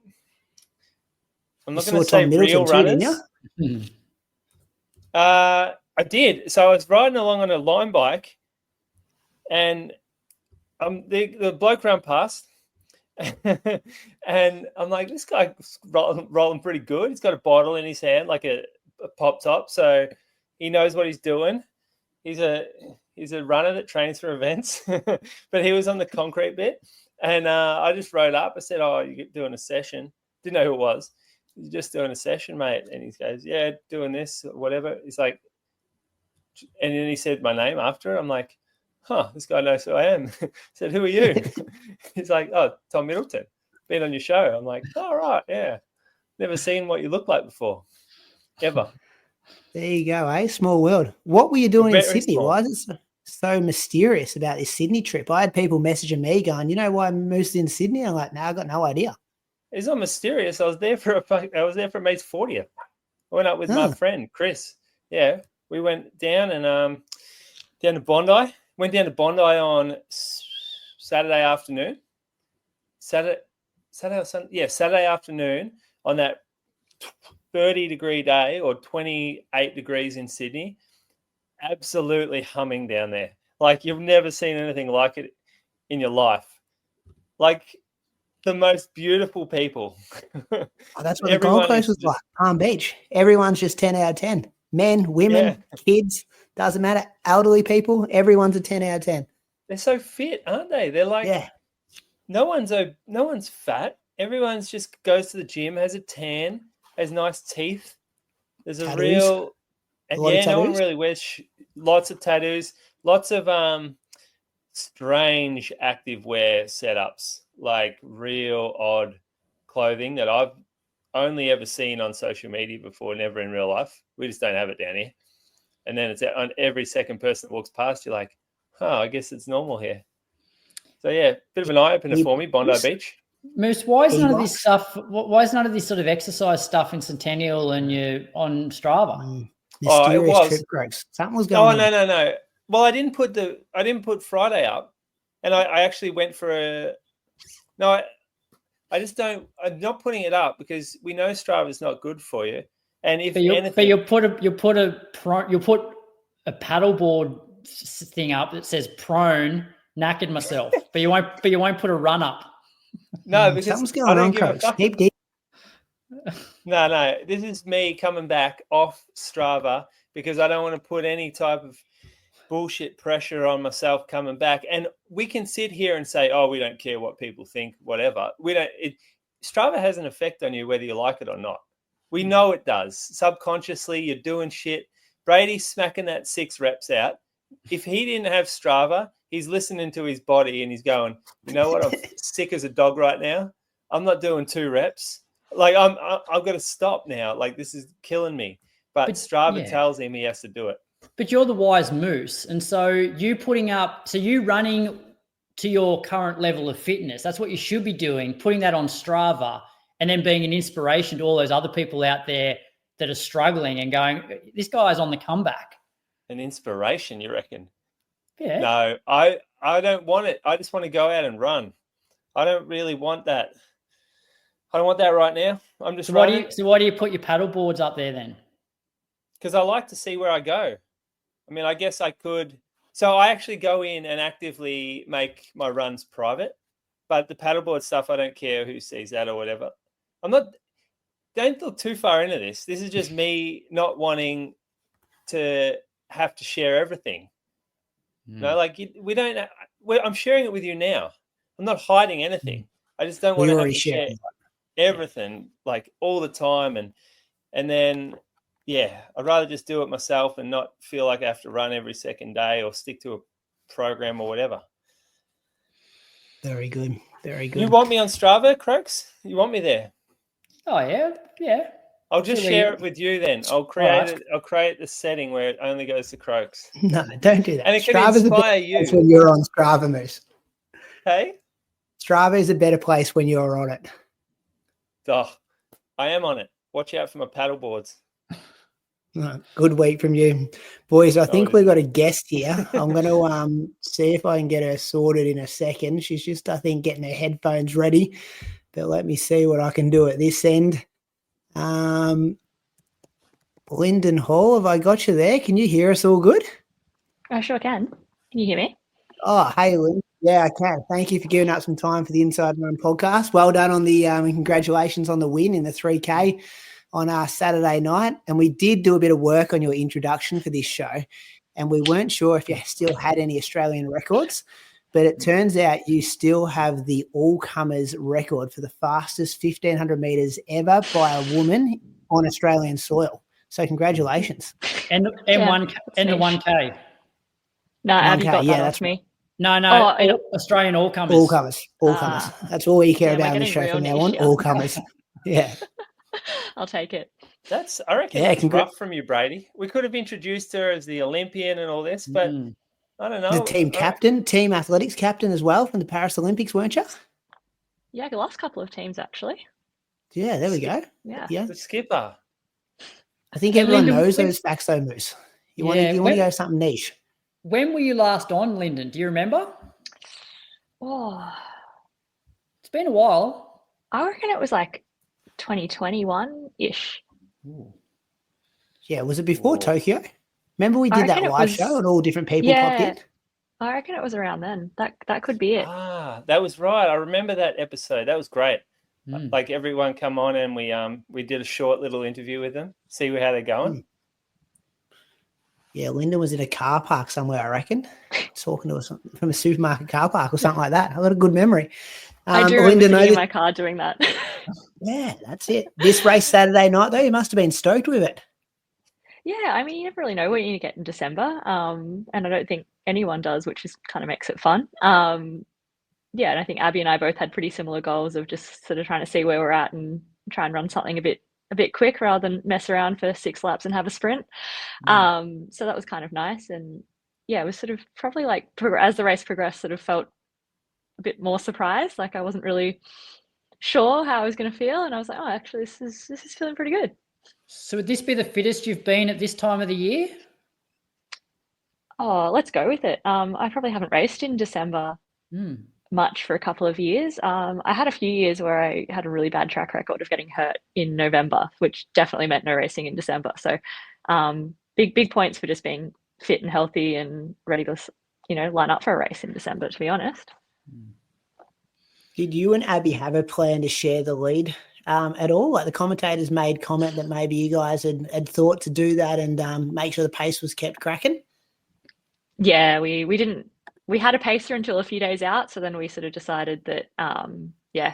I'm not going to say real runners. I did. So I was riding along on a line bike, and the bloke ran past. And I'm like, this guy's rolling pretty good. He's got a bottle in his hand, like a pop top, so he knows what he's doing. He's a runner that trains for events, but he was on the concrete bit, and I just rode up. I said, "Oh, you're doing a session?" Didn't know who it was. He's just doing a session, mate. And he goes, "Yeah, doing this, whatever." He's like, and then he said my name after. I'm like, this guy knows who I am. I said, "Who are you?" He's like, "Oh, Tom Middleton. Been on your show." I'm like, "Oh, right, yeah. Never seen what you look like before, ever." There you go, eh? Small world. What were you doing in Sydney? Small. Why is it so mysterious about this Sydney trip? I had people messaging me going, "You know why I moved in Sydney?" I'm like, "No, I got no idea." It's not mysterious. I was there for a mate's 40th. I went up with my friend Chris. Yeah, we went down and down to Bondi. Went down to Bondi on Saturday afternoon. Saturday afternoon on that 30-degree day or 28 degrees in Sydney. Absolutely humming down there. Like you've never seen anything like it in your life. Like the most beautiful people. That's what the Gold Coast was like. Palm Beach. Everyone's just 10 out of 10. Men, women, kids. Doesn't matter. Elderly people, everyone's a 10 out of 10. They're so fit, aren't they? They're like, no one's fat. Everyone's just goes to the gym, has a tan, has nice teeth. There's tattoos. No one really wears lots of tattoos, lots of strange active wear setups, like real odd clothing that I've only ever seen on social media before, never in real life. We just don't have it down here. And then it's on every second person that walks past, you're like, I guess it's normal here. So, yeah, bit of an eye-opener for me, Bondi Beach. Moose, why is none of this stuff, why is none of this sort of exercise stuff in Centennial and you on Strava? Mysterious trip, Greggs. Something was going on. No. Well, I didn't put Friday up, and I actually went for I just don't. I'm not putting it up because we know Strava's not good for you. And if you put a paddleboard thing up that says prone, knackered myself, but you won't put a run up. No, because something's going on, Coach. Deep. No. This is me coming back off Strava because I don't want to put any type of bullshit pressure on myself coming back. And we can sit here and say, "Oh, we don't care what people think, whatever." We don't. Strava has an effect on you whether you like it or not. We know it does. Subconsciously, you're doing shit. Brady's smacking that 6 reps out. If he didn't have Strava, he's listening to his body and he's going, "You know what? I'm sick as a dog right now. I'm not doing 2 reps. Like I've got to stop now. Like this is killing me." But Strava tells him he has to do it. But you're the wise moose, and so you running to your current level of fitness. That's what you should be doing. Putting that on Strava. And then being an inspiration to all those other people out there that are struggling and going, this guy's on the comeback. An inspiration, you reckon? Yeah. No, I don't want it. I just want to go out and run. I don't really want that. I don't want that right now. I'm just running. So why do you put your paddle boards up there then? Because I like to see where I go. I mean, I guess I could. So I actually go in and actively make my runs private. But the paddleboard stuff, I don't care who sees that or whatever. I'm not. don't look too far into this. This is just me not wanting to have to share everything. No, like we don't. I'm sharing it with you now. I'm not hiding anything. I just don't want to have to share everything like all the time, and then I'd rather just do it myself and not feel like I have to run every second day or stick to a program or whatever. Very good. Very good. You want me on Strava, Croaks? You want me there? Oh yeah. I'll just share it with you then. I'll create the setting where it only goes to Croaks. No, don't do that. And it can inspire you. When you're on Strava, Moose. Hey? Strava is a better place when you're on it. Oh, I am on it. Watch out for my paddle boards. Good week from you. Boys, I think we've got a guest here. I'm going to see if I can get her sorted in a second. She's just, I think, getting her headphones ready. But let me see what I can do at this end. Linden Hall, have I got you there? Can you hear us all good? I sure can. Can you hear me? Oh, hey, Lynn. Yeah, I can. Thank you for giving up some time for the Inside Run podcast. Well done on the congratulations on the win in the 3K on our Saturday night. And we did do a bit of work on your introduction for this show, and we weren't sure if you still had any Australian records, but it turns out you still have the all-comers record for the fastest 1,500 metres ever by a woman on Australian soil. So congratulations. And the 1K. No, Abby got that off me. No, Australian all-comers. All-comers. That's all you care about in the show from now on, all-comers. Yeah. I'll take it. I reckon it's rough from you, Brady. We could have introduced her as the Olympian and all this, but I don't know. The team captain, team athletics captain as well from the Paris Olympics, weren't you? Yeah, the last couple of teams, actually. Yeah, there we go. Yeah. The skipper. I think everyone knows those facts, though, Moose. You want to go something niche. When were you last on, Linden? Do you remember? Oh. It's been a while. I reckon it was like 2021-ish. Yeah, was it before Tokyo? Remember we did that live show and all different people popped in? I reckon it was around then. That could be it. That was right. I remember that episode. That was great. Like everyone come on and we did a short little interview with them, see how they're going. Yeah, Linden was in a car park somewhere, I reckon, talking to us from a supermarket car park or something like that. I got a good memory. I do remember sitting in my car doing that. Yeah, that's it. This race Saturday night, though, you must have been stoked with it. Yeah, I mean, you never really know what you're going to get in December, and I don't think anyone does, which is kind of makes it fun. And I think Abby and I both had pretty similar goals of just sort of trying to see where we're at and try and run something a bit quick rather than mess around for 6 laps and have a sprint. So that was kind of nice. And it was sort of probably like as the race progressed, sort of felt a bit more surprised. Like I wasn't really sure how I was going to feel. And I was like, oh, actually, this is feeling pretty good. So would this be the fittest you've been at this time of the year? Oh, let's go with it. I probably haven't raced in December much for a couple of years. I had a few years where I had a really bad track record of getting hurt in November, which definitely meant no racing in December. So big points for just being fit and healthy and ready to, line up for a race in December, to be honest. Did you and Abby have a plan to share the lead at all? Like the commentators made comment that maybe you guys had thought to do that and make sure the pace was kept cracking? Yeah, we didn't. We had a pacer until a few days out, so then we sort of decided that,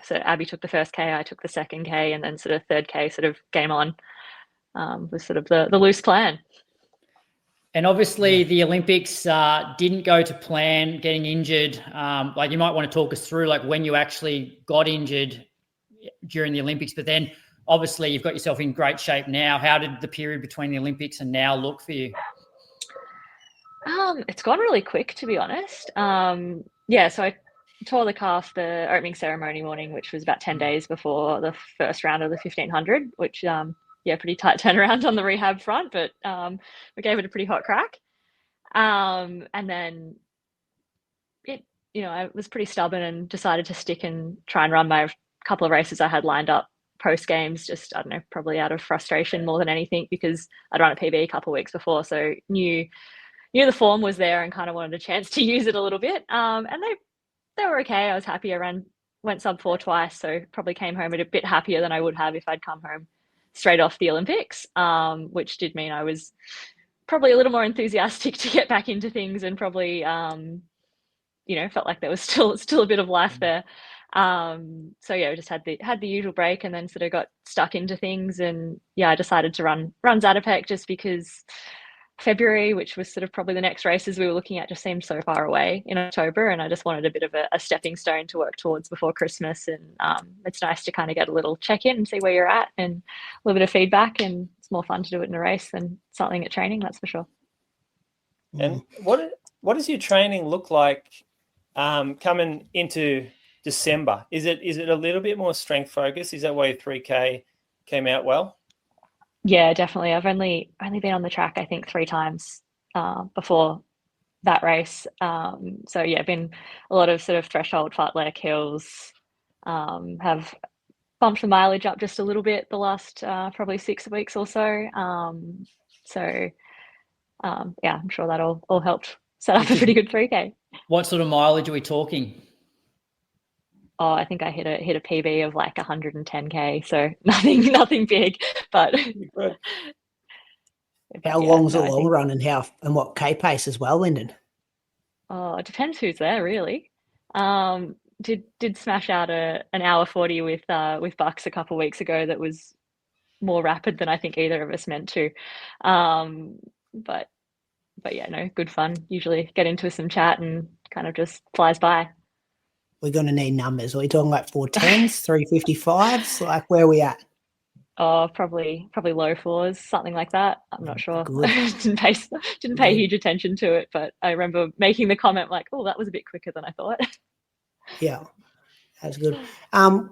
so Abby took the first K, I took the second K, and then sort of third K sort of game on was sort of the loose plan. And obviously the Olympics didn't go to plan, getting injured. Like you might want to talk us through like when you actually got injured during the Olympics, but then obviously you've got yourself in great shape now. How did the period between the Olympics and now look for you? It's gone really quick, to be honest. So I tore the calf the opening ceremony morning, which was about 10 days before the first round of the 1,500, which, pretty tight turnaround on the rehab front, but we gave it a pretty hot crack. And then I was pretty stubborn and decided to stick and try and run my couple of races I had lined up post games, just, I don't know, probably out of frustration more than anything, because I'd run a PB a couple of weeks before. So knew the form was there and kind of wanted a chance to use it a little bit. And they were okay. I was happy. I went sub 4 twice, so probably came home a bit happier than I would have if I'd come home straight off the Olympics, which did mean I was probably a little more enthusiastic to get back into things, and probably felt like there was still a bit of life there. So yeah, we just had the usual break, and then sort of got stuck into things. And yeah, I decided to run Zatopek just because February, which was sort of probably the next races we were looking at, just seemed so far away in October, and I just wanted a bit of a stepping stone to work towards before Christmas. And it's nice to kind of get a little check-in and see where you're at and a little bit of feedback, and it's more fun to do it in a race than something at training, that's for sure. And what does your training look like coming into December? Is it a little bit more strength focused? Is that why your 3K came out well? Yeah, definitely. I've only been on the track, I think, 3 times before that race. So yeah, been a lot of sort of threshold fartlek hills. Have bumped the mileage up just a little bit the last probably 6 weeks or so. Yeah, I'm sure that all helped set up a pretty good 3K. What sort of mileage are we talking? Oh, I think I hit a PB of like 110K, so nothing big, but how long's a long run, and what K pace as well, Linden? Oh, it depends who's there, really. Did smash out an hour 40 with Bucks a couple of weeks ago. That was more rapid than I think either of us meant to. But yeah, no, good fun. Usually get into some chat and kind of just flies by. We're going to need numbers. Are we talking like 410s, 355s? Like, where are we at? Oh, probably low 4s, something like that. I'm not sure. Good. didn't pay huge attention to it, but I remember making the comment like, "Oh, that was a bit quicker than I thought." Yeah, that's good.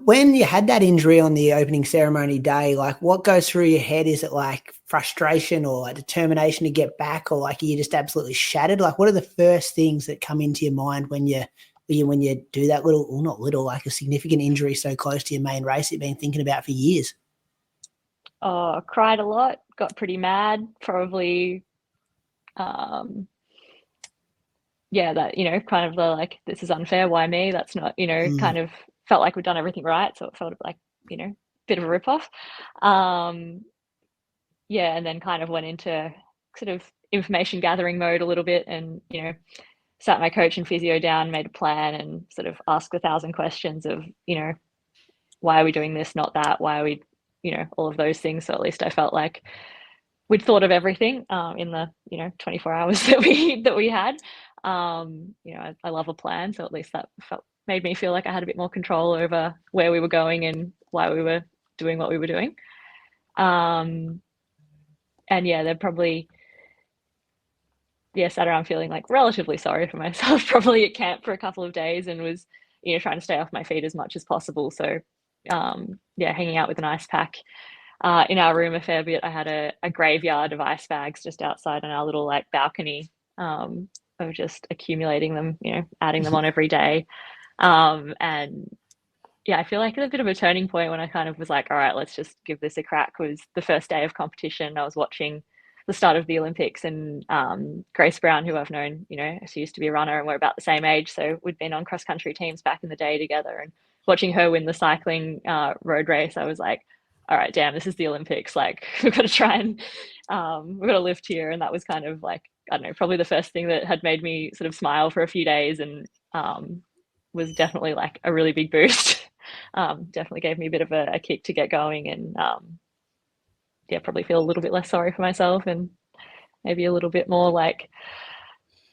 When you had that injury on the opening ceremony day, like, what goes through your head? Is it like frustration or like determination to get back, or like are you just absolutely shattered? Like, what are the first things that come into your mind when you do that like a significant injury so close to your main race you've been thinking about for years? Oh, cried a lot, got pretty mad, probably. Yeah, that, kind of the like, this is unfair, why me? That's not, kind of felt like we'd done everything right. So it felt like, bit of a ripoff. Yeah, and then kind of went into sort of information gathering mode a little bit, and, sat my coach and physio down, made a plan, and sort of asked 1,000 questions of, why are we doing this, not that? Why are we, all of those things. So at least I felt like we'd thought of everything in the 24 hours that we had. I love a plan, so at least that made me feel like I had a bit more control over where we were going and why we were doing what we were doing. And yeah, they're probably sat around feeling like relatively sorry for myself probably at camp for a couple of days, and was trying to stay off my feet as much as possible. So hanging out with an ice pack in our room a fair bit. I had a graveyard of ice bags just outside on our little like balcony, of just accumulating them, adding them on every day. And yeah, I feel like a bit of a turning point when I kind of was like, all right, let's just give this a crack, was the first day of competition. I was watching the start of the Olympics, and Grace Brown, who I've known, she used to be a runner and we're about the same age. So we'd been on cross country teams back in the day together, and watching her win the cycling road race, I was like, all right, damn, this is the Olympics. Like, we've got to try and we've got to lift here. And that was kind of like, I don't know, probably the first thing that had made me sort of smile for a few days, and was definitely like a really big boost. Definitely gave me a bit of a kick to get going, and probably feel a little bit less sorry for myself, and maybe a little bit more like,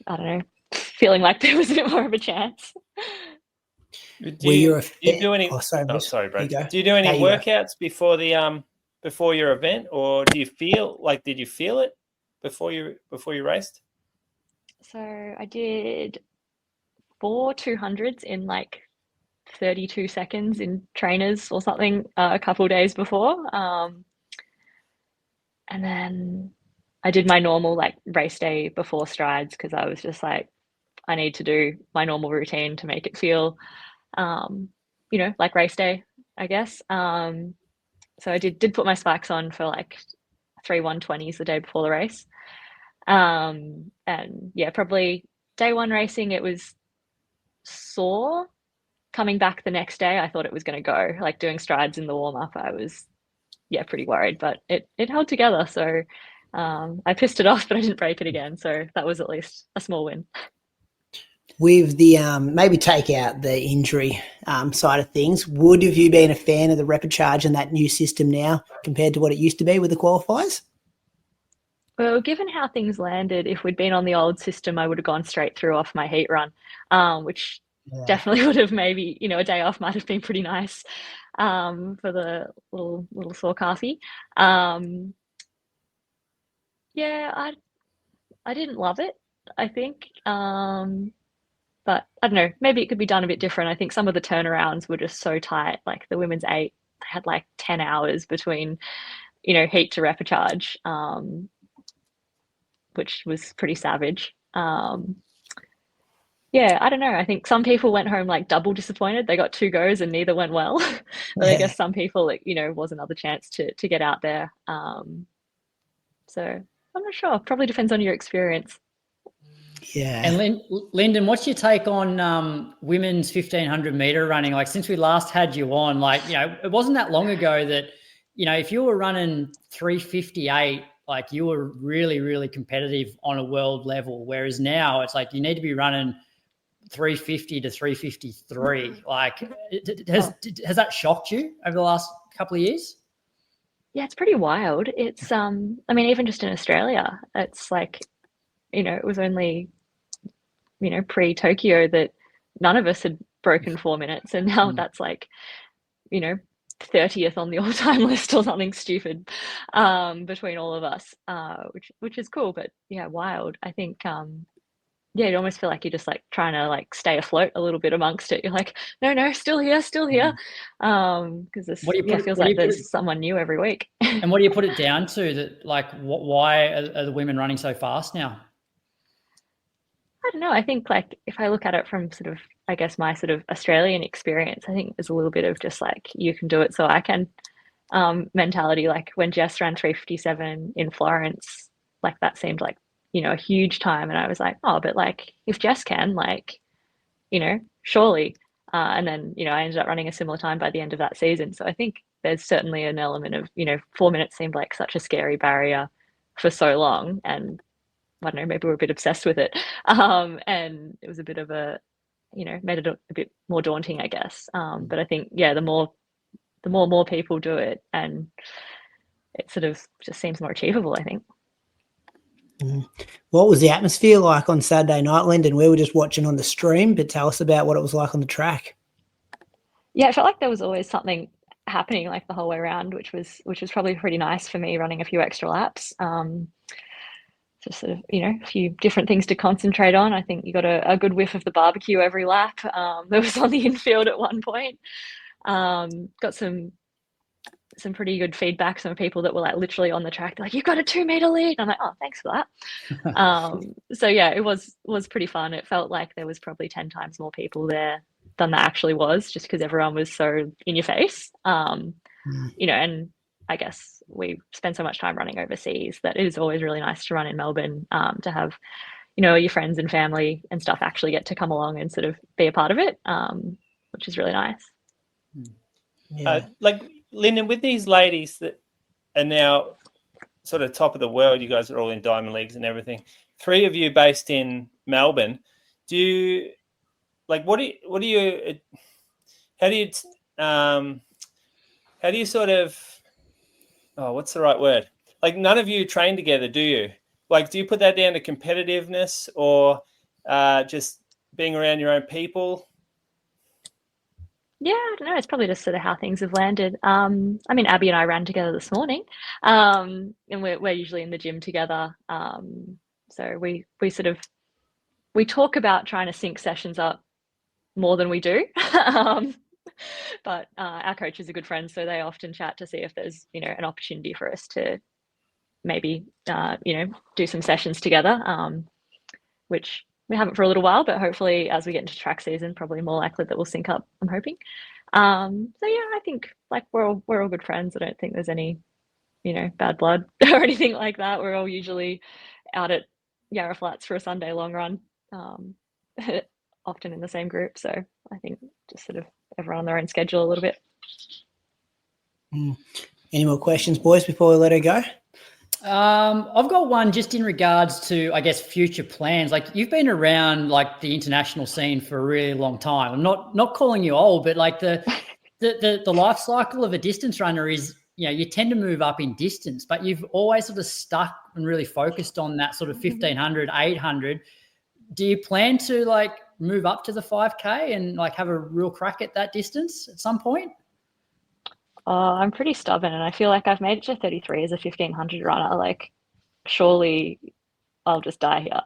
I don't know, feeling like there was a bit more of a chance. Do you do any workouts before before your event, or did you feel it before you raced? So I did 4 200s in like 32 seconds in trainers or something a couple of days before, and then I did my normal like race day before strides, because I was just like, I need to do my normal routine to make it feel like race day, I guess. So I did put my spikes on for like 3 120s the day before the race. And yeah, probably day one racing, it was sore. Coming back the next day, I thought it was going to go. Like, doing strides in the warm-up, I was yeah, pretty worried, but it held together. So I pissed it off, but I didn't break it again. So that was at least a small win. With the maybe take out the injury side of things, have you been a fan of the repechage and that new system now compared to what it used to be with the qualifiers? Well, given how things landed, if we'd been on the old system, I would have gone straight through off my heat run, which definitely would have maybe, a day off might have been pretty nice for the little sore calfie. Yeah, I didn't love it, I think. But I don't know, maybe it could be done a bit different. I think some of the turnarounds were just so tight. Like the women's 8 had like 10 hours between, heat to repechage, which was pretty savage. Yeah, I don't know. I think some people went home like double disappointed. They got 2 goes and neither went well. But I guess some people, was another chance to get out there. So I'm not sure. Probably depends on your experience. Yeah. And Linden, what's your take on women's 1500 meter running? Like since we last had you on, it wasn't that long ago that, if you were running 358, like you were really, really competitive on a world level. Whereas now it's like you need to be running 350 to 353. Like has that shocked you over the last couple of years? Yeah, it's pretty wild. It's even just in Australia, it's like, it was only, pre-Tokyo that none of us had broken 4 minutes. And now that's like, 30th on the all-time list or something stupid between all of us, which is cool, but yeah, wild. I think, you almost feel like you're just like trying to like stay afloat a little bit amongst it. You're like, no, still here. Because this feels like there's someone new every week. And what do you put it down to? That like, why are the women running so fast now? I don't know. I think like if I look at it from sort of, I guess, my sort of Australian experience, I think there's a little bit of just like, you can do it, so I can mentality. Like when Jess ran 357 in Florence, like that seemed like, a huge time. And I was like, oh, but like if Jess can, like, surely. And then, I ended up running a similar time by the end of that season. So I think there's certainly an element of, 4 minutes seemed like such a scary barrier for so long. And I don't know, maybe we're a bit obsessed with it. And it was a bit of a, made it a bit more daunting, I guess. But I think, the more people do it, and it sort of just seems more achievable, I think. What was the atmosphere like on Saturday night, Linden? We were just watching on the stream, but tell us about what it was like on the track. Yeah, I felt like there was always something happening like the whole way around, which was probably pretty nice for me, running a few extra laps. Just sort of, a few different things to concentrate on. I think you got a good whiff of the barbecue every lap. That was on the infield at one point. Got some pretty good feedback. Some people that were like literally on the track, they're like, "You've got a 2 meter lead." I'm like, "Oh, thanks for that." So yeah, it was pretty fun. It felt like there was probably 10 times more people there than there actually was, just because everyone was so in your face. And I guess we spend so much time running overseas that it is always really nice to run in Melbourne, to have, your friends and family and stuff actually get to come along and sort of be a part of it, which is really nice. Yeah. Like Linden, with these ladies that are now sort of top of the world, you guys are all in Diamond Leagues and everything. 3 of you based in Melbourne. Do you how do you sort of, what's the right word? Like none of you train together, do you? Like, do you put that down to competitiveness or just being around your own people? Yeah, I don't know. It's probably just sort of how things have landed. Abby and I ran together this morning, and we're usually in the gym together. So we talk about trying to sync sessions up more than we do. But our coaches are good friends, so they often chat to see if there's, an opportunity for us to maybe, do some sessions together, which we haven't for a little while, but hopefully as we get into track season, probably more likely that we'll sync up, I'm hoping. So yeah, I think like we're all good friends. I don't think there's any, bad blood or anything like that. We're all usually out at Yarra Flats for a Sunday long run, often in the same group. So I think just sort of everyone on their own schedule a little bit. Any more questions, boys, before we let her go? I've got one just in regards to, I guess, future plans. Like, you've been around like the international scene for a really long time. I'm not calling you old, but like the life cycle of a distance runner is, you tend to move up in distance, but you've always sort of stuck and really focused on that sort of 1500, 800. Do you plan to like move up to the 5K and like have a real crack at that distance at some point? I'm pretty stubborn, and I feel like I've made it to 33 as a 1500 runner. Like, surely I'll just die here.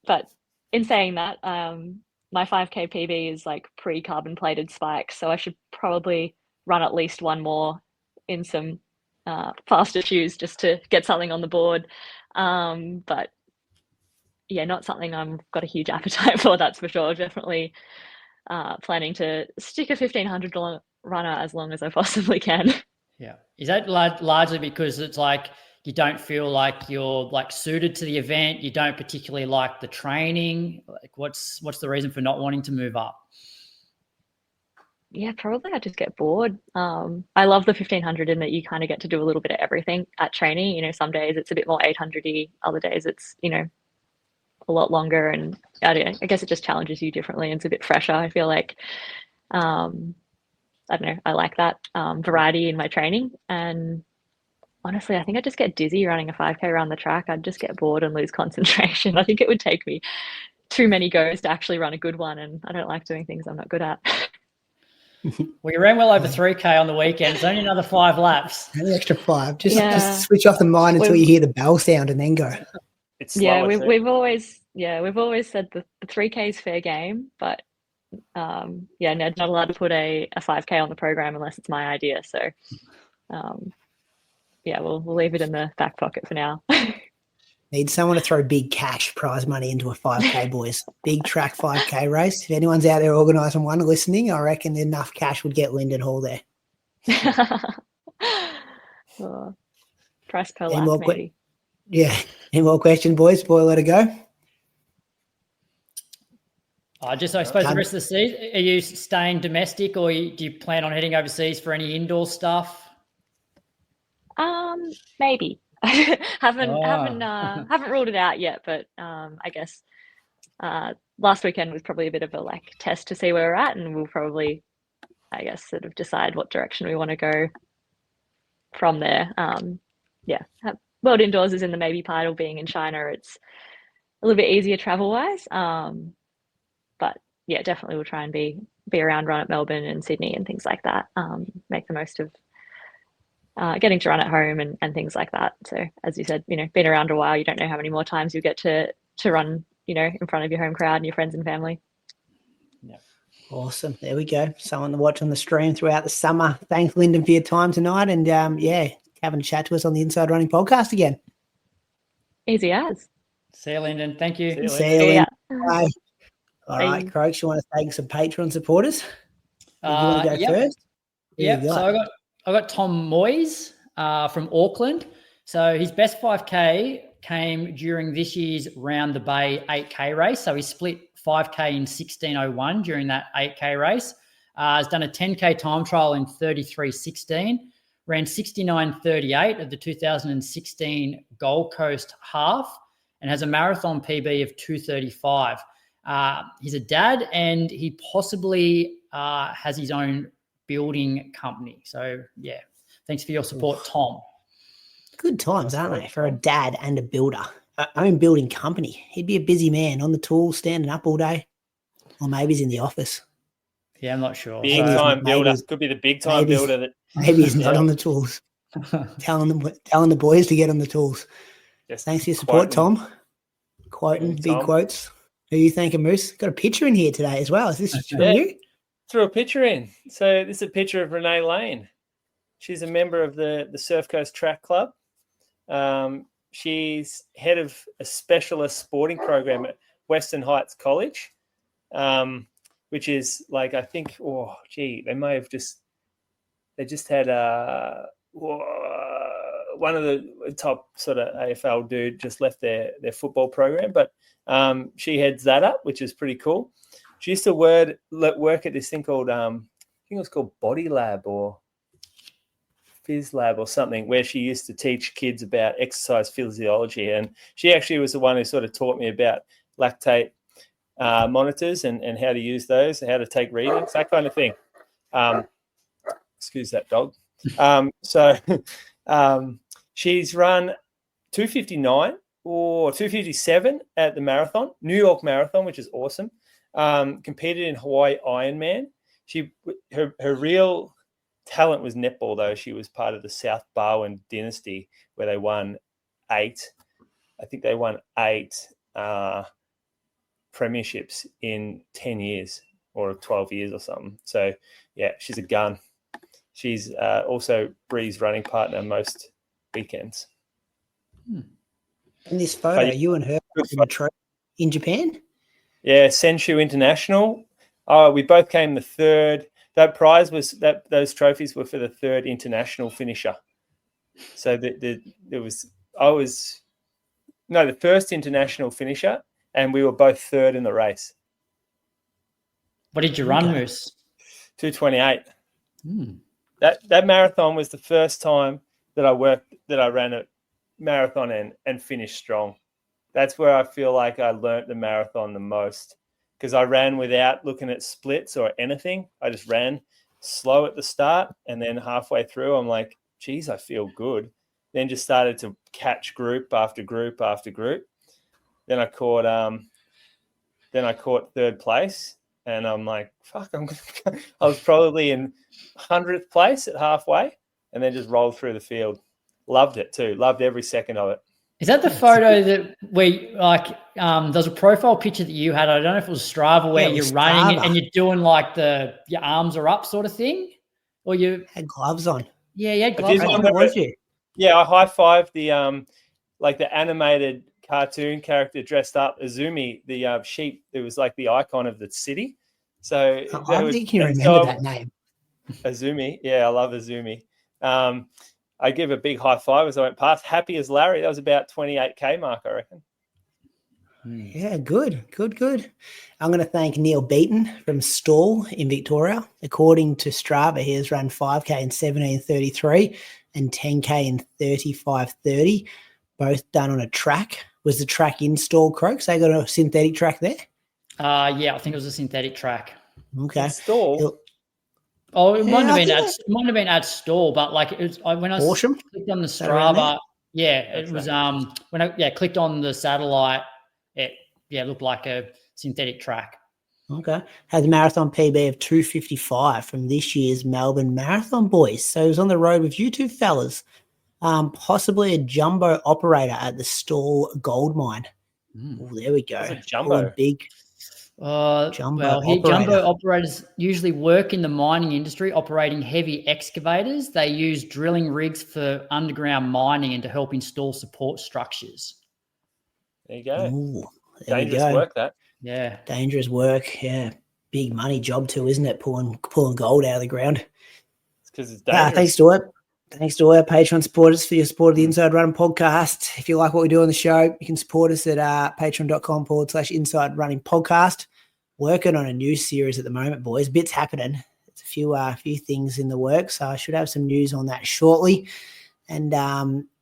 But in saying that, my 5K PB is like pre-carbon plated spikes, so I should probably run at least one more in some faster shoes just to get something on the board. But yeah, not something I've got a huge appetite for, that's for sure. Definitely planning to stick a 1500 runner as long as I possibly can. Yeah. Is that largely because it's like you don't feel like you're like suited to the event? You don't particularly like the training? Like, what's the reason for not wanting to move up? Yeah, probably I just get bored. I love the 1500 in that you kind of get to do a little bit of everything at training. Some days it's a bit more 800-y, other days it's, a lot longer, and I guess it just challenges you differently and it's a bit fresher. I feel like, I don't know, I like that variety in my training. And honestly, I think I just get dizzy running a 5K around the track. I'd just get bored and lose concentration. I think it would take me too many goes to actually run a good one, and I don't like doing things I'm not good at. Well, you ran well over 3K on the weekend. It's only another 5 laps. Only extra 5. Just switch off the mind until you hear the bell sound and then go. It's slow, we've always said the 3K is fair game, but Ned's not allowed to put a 5K on the program unless it's my idea. So we'll leave it in the back pocket for now. Need someone to throw big cash prize money into a 5K, boys. Big track 5K race. If anyone's out there organising one listening, I reckon enough cash would get Linden Hall there. Price per lap, maybe. Yeah. Any more questions, boys, before I let it go? I suppose the rest of the season, are you staying domestic, or do you plan on heading overseas for any indoor stuff? Maybe. haven't ruled it out yet, but I guess last weekend was probably a bit of a like test to see where we're at, and we'll probably, I guess, sort of decide what direction we want to go from there. World Indoors is in the maybe pile. Being in China, it's a little bit easier travel wise. But yeah, definitely we'll try and be around, run at Melbourne and Sydney and things like that. Make the most of getting to run at home and things like that. So as you said, been around a while, you don't know how many more times you get to run, in front of your home crowd and your friends and family. Yeah. Awesome. There we go. Someone to watch on the stream throughout the summer. Thanks, Linden, for your time tonight. And having a chat to us on the Inside Running podcast again. Easy as. See you, Linden. Thank you. See you, Linden. Bye. All right, Croaks, you want to thank some Patreon supporters? You want to go first? Yeah. So I got Tom Moyes from Auckland. So his best 5K came during this year's Round the Bay 8K race. So he split 5K in 16:01 during that 8K race. Has done a 10K time trial in 33:16. Ran 69:38 of the 2016 Gold Coast half, and has a marathon PB of 2:35. He's a dad, and he possibly has his own building company. So yeah, thanks for your support, Tom. Good times, aren't they, for a dad and a builder? Own building company. He'd be a busy man on the tools, standing up all day, or maybe he's in the office. Yeah, I'm not sure. Big time builder. Could be the big time builder. Maybe he's not on the tools. telling the boys to get on the tools. Just thanks for your support, Tom. Quoting big quotes. Who are you thanking, Moose? Got a picture in here today as well. Is this from you? Threw a picture in. So this is a picture of Renee Lane. She's a member of the Surf Coast Track Club. She's head of a specialist sporting program at Western Heights College, which is like, I think, they just had one of the top sort of AFL dude just left their football program, but she heads that up, which is pretty cool. She used to work at this thing called, I think it was called Body Lab, or phys lab or something where she used to teach kids about exercise physiology. And she actually was the one who sort of taught me about lactate monitors and how to use those and how to take readings, that kind of thing. Excuse that dog. She's run 2:59 or 2:57 at the marathon, New York Marathon, which is awesome. Competed in Hawaii Ironman. Her real talent was netball, though. She was part of the South Barwon dynasty where they won 8. I think they won 8 premierships in 10 years or 12 years or something. So, yeah, she's a gun. She's also Bree's running partner most weekends. In this photo, you and her in Japan? Yeah, Senshu International. We both came the third. That prize was those trophies were for the third international finisher. So the first international finisher, and we were both third in the race. What did you run, Moose? 2:28. That marathon was the first time that I ran a marathon and finished strong. That's where I feel like I learnt the marathon the most, because I ran without looking at splits or anything. I just ran slow at the start, and then halfway through, I'm like, geez, I feel good. Then just started to catch group after group after group. Then I caught third place, and I'm like, fuck, I was probably in 100th place at halfway, and then just rolled through the field. Loved it too. Loved every second of it. Is that the photo that there's a profile picture that you had? I don't know if it was Strava where you're running and you're doing like your arms are up sort of thing, or you had gloves on. Yeah, you had gloves on. Yeah, I high-fived the animated cartoon character dressed up, Azumi, the sheep. It was like the icon of the city. So I think you remember that name. Azumi. Yeah, I love Azumi. I give a big high five as I went past. Happy as Larry. That was about 28K mark, I reckon. Yeah, good. I'm going to thank Neil Beaton from Stall in Victoria. According to Strava, he has run 5K in 17:33 and 10K in 35:30, both done on a track. Was the track in Stall, Croaks? They got a synthetic track there? Yeah, I think it was a synthetic track. Okay. Stall? It might have been at Stall, but like it was when I clicked on the Strava, it was when I clicked on the satellite, it looked like a synthetic track. Okay. Had the marathon PB of 2:55 from this year's Melbourne Marathon, boys. So he was on the road with you two fellas, possibly a jumbo operator at the Stall gold mine. Oh, there we go. That's a jumbo. Big. Jumbo operators usually work in the mining industry, operating heavy excavators. They use drilling rigs for underground mining and to help install support structures. There you go. Ooh, dangerous work, that. Yeah. Dangerous work. Yeah. Big money job too, isn't it? Pulling gold out of the ground. It's because it's dangerous. Thanks to all our Patreon supporters for your support of the Inside Running podcast. If you like what we do on the show, you can support us at patreon.com/Inside Running podcast. Working on a new series at the moment, boys. Bits happening. There's a few things in the works, so I should have some news on that shortly. And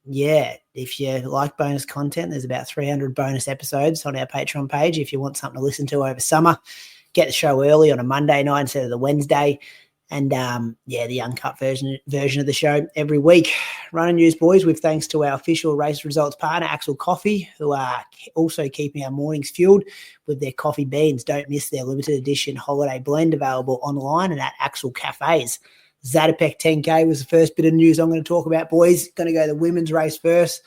if you like bonus content, there's about 300 bonus episodes on our Patreon page. If you want something to listen to over summer, get the show early on a Monday night instead of the Wednesday. And, the uncut version of the show every week. Running news, boys, with thanks to our official race results partner, Axel Coffee, who are also keeping our mornings fueled with their coffee beans. Don't miss their limited edition holiday blend available online and at Axel Cafes. Zatopek 10K was the first bit of news I'm going to talk about, boys. Going to go the women's race first.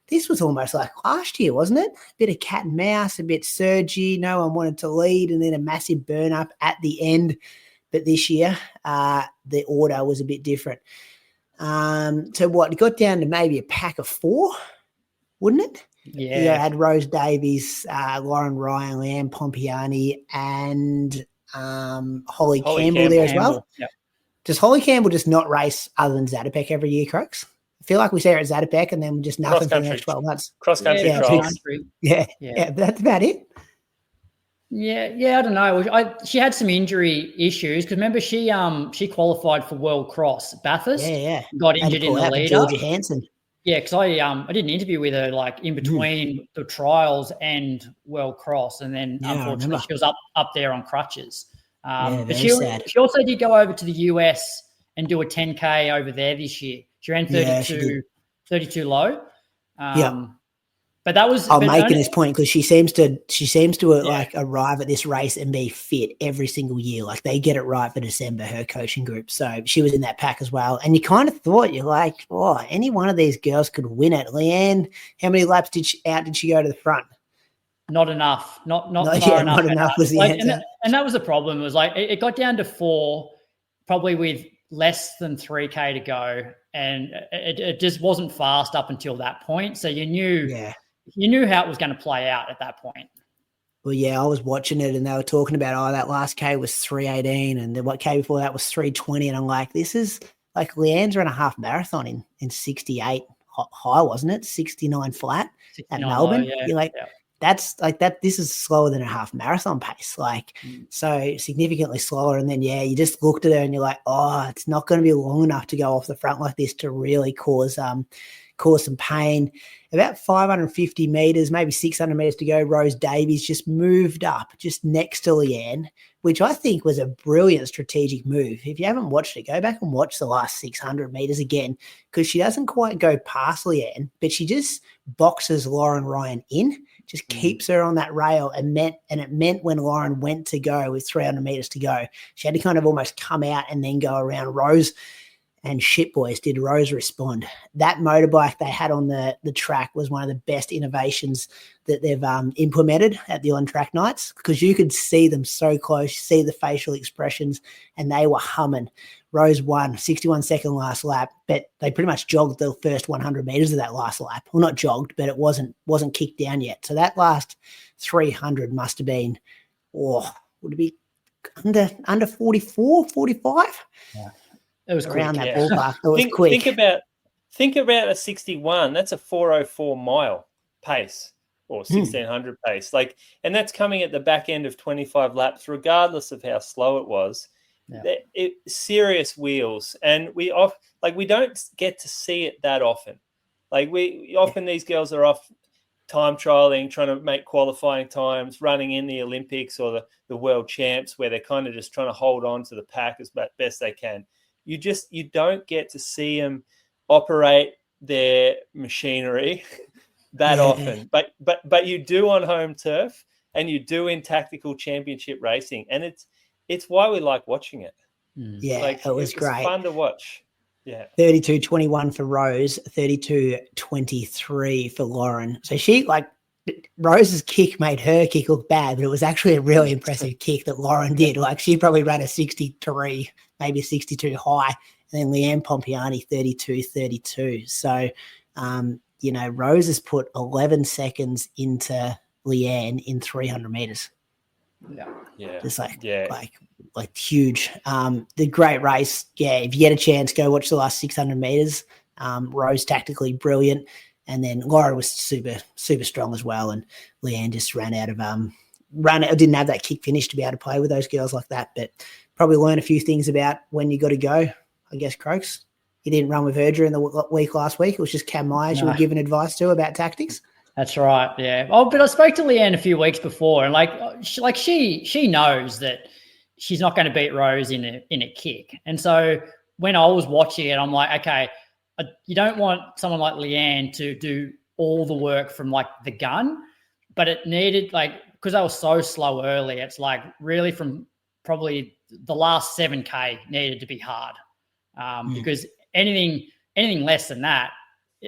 This was almost like last year, wasn't it? A bit of cat and mouse, a bit surgy. No one wanted to lead, and then a massive burn up at the end. But this year, the order was a bit different. So what? It got down to maybe a pack of 4, wouldn't it? Yeah. You had Rose Davies, Lauren Ryan, Leanne Pompeani, and Holly Campbell there as well. Yep. Does Holly Campbell just not race other than Zatopek every year, Crooks? I feel like we see her at Zatopek and then just nothing for the next 12 months. Cross-country trials. Yeah, that's about it. Yeah, I don't know. She had some injury issues because remember she qualified for World Cross Bathurst. Yeah. Got injured in the lead up. Georgia Hansen. Yeah, because I did an interview with her like in between the trials and World Cross, and then unfortunately she was up there on crutches. But she also did go over to the US and do a 10K over there this year. She ran 32 low. But that was. I'm making this point because she seems to like arrive at this race and be fit every single year. Like they get it right for December, her coaching group. So she was in that pack as well. And you kind of thought you're like, oh, any one of these girls could win it. Leanne, how many laps did she go to the front? Not enough. Not far enough. Not enough was the answer. And that was the problem. It was like it got down to 4, probably with less than 3K to go, and it just wasn't fast up until that point. So you knew. Yeah. You knew how it was going to play out at that point. Well, yeah, I was watching it and they were talking about, that last K was 3:18 and what K before that was 3:20. And I'm like, this is like Leanne's ran a half marathon in 68 high, wasn't it? 69 flat at Melbourne. Low, yeah. You're like, that's like that. This is slower than a half marathon pace, like so significantly slower. And then, you just looked at her and you're like, oh, it's not going to be long enough to go off the front like this to really cause some pain. About 550 meters, maybe 600 meters to go, Rose Davies just moved up just next to Leanne, which I think was a brilliant strategic move. If you haven't watched it, go back and watch the last 600 meters again, because she doesn't quite go past Leanne, but she just boxes Lauren Ryan in, just keeps her on that rail, and it meant when Lauren went to go with 300 meters to go, she had to kind of almost come out and then go around Rose. And shit, boys, did Rose respond. That motorbike they had on the track was one of the best innovations that they've implemented at the on-track nights, because you could see them so close, see the facial expressions, and they were humming. Rose won, 61-second last lap, but they pretty much jogged the first 100 meters of that last lap. Well, not jogged, but it wasn't kicked down yet. So that last 300 must have been, would it be under 44, 45? Yeah. It was around quick, that ballpark. It was quick. Think about a 61. That's a 4:04 mile pace or 1600 pace. Like, and that's coming at the back end of 25 laps, regardless of how slow it was. Yeah. Serious wheels, and we don't get to see it that often. Like often these girls are off time trialing, trying to make qualifying times, running in the Olympics or the world champs, where they're kind of just trying to hold on to the pack as best they can. You don't get to see them operate their machinery that often, but you do on home turf, and you do in tactical championship racing, and it's why we like watching it. Yeah, it was great. Fun to watch. Yeah, 32-21 for Rose, 32-23 for Lauren. So Rose's kick made her kick look bad, but it was actually a really impressive kick that Lauren did. Like, she probably ran a 63, maybe 62 high, and then Leanne Pompeani 32-32. So, Rose has put 11 seconds into Leanne in 300 meters. Yeah. Just like huge. The great race. Yeah, if you get a chance, go watch the last 600 meters. Rose tactically brilliant. And then Laura was super, super strong as well. And Leanne just didn't have that kick finish to be able to play with those girls like that. But probably learn a few things about when you got to go, I guess, Croaks. You didn't run with her during the week last week. It was just Cam Myers you were giving advice to about tactics. That's right, yeah. Oh, but I spoke to Leanne a few weeks before, and she knows that she's not going to beat Rose in a kick. And so when I was watching it, I'm like, okay, you don't want someone like Leanne to do all the work from like the gun, but it needed, because I was so slow early, it's like really from probably the last 7K needed to be hard, because anything less than that,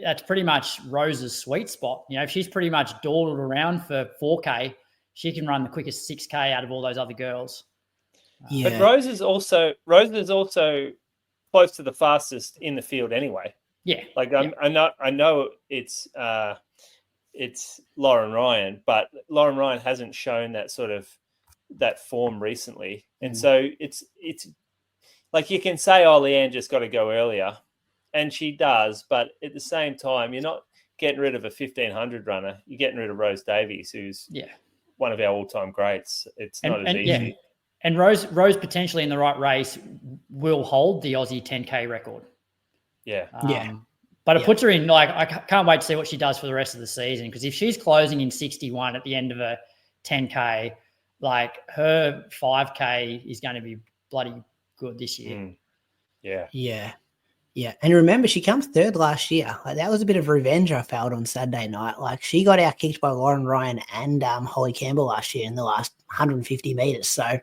that's pretty much Rose's sweet spot. If she's pretty much dawdled around for 4K, she can run the quickest 6K out of all those other girls. Yeah. But Rose is also close to the fastest in the field anyway. Yeah. I know it's Lauren Ryan, but Lauren Ryan hasn't shown that sort of that form recently. And so it's like, you can say, oh, Leanne just got to go earlier, and she does, but at the same time, you're not getting rid of a 1500 runner. You're getting rid of Rose Davies, who's one of our all-time greats. It's not as easy. Yeah. And Rose potentially in the right race will hold the Aussie 10K record. Yeah. But it puts her in, like, I can't wait to see what she does for the rest of the season, because if she's closing in 61 at the end of a 10K, like, her 5K is going to be bloody good this year. Yeah. And remember, she comes third last year. Like, that was a bit of revenge I felt on Saturday night. Like, she got outkicked by Lauren Ryan and Holly Campbell last year in the last 150 metres. So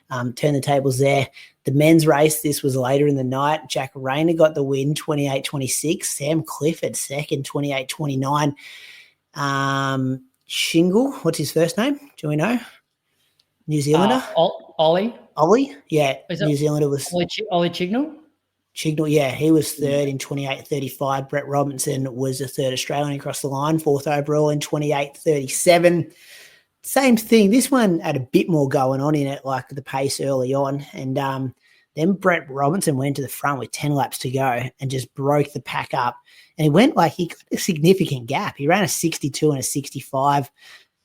turn the tables there. The men's race, this was later in the night. Jack Rayner got the win, 28-26. Sam Clifford second, 28-29. Shingle, what's his first name? Do we know? New Zealander? Ollie? Yeah. New Zealander was... Ollie Chignell? Chignell, yeah, he was third in 28-35. Brett Robinson was the third Australian across the line, fourth overall in 28-37. Same thing. This one had a bit more going on in it, like the pace early on. And then Brett Robinson went to the front with 10 laps to go and just broke the pack up. And he went like he got a significant gap. He ran a 62 and a 65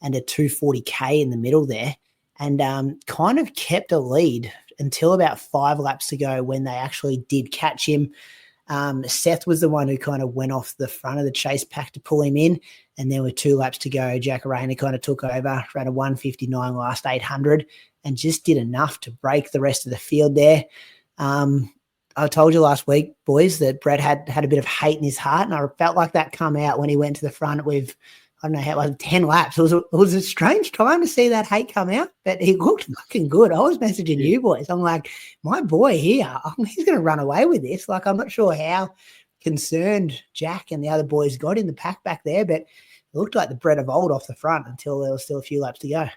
and a 240K in the middle there, and kind of kept a lead until about 5 laps to go when they actually did catch him. Seth was the one who kind of went off the front of the chase pack to pull him in. And then with 2 laps to go, Jack Rayner kind of took over, ran a 159 last 800 and just did enough to break the rest of the field there. I told you last week, boys, that Brett had a bit of hate in his heart, and I felt like that come out when he went to the front with, I don't know how, like 10 laps. It was a strange time to see that hate come out, but he looked fucking good. I was messaging you boys. I'm like, my boy here, he's going to run away with this. Like, I'm not sure how concerned Jack and the other boys got in the pack back there, but it looked like the Brett of old off the front until there was still a few laps to go.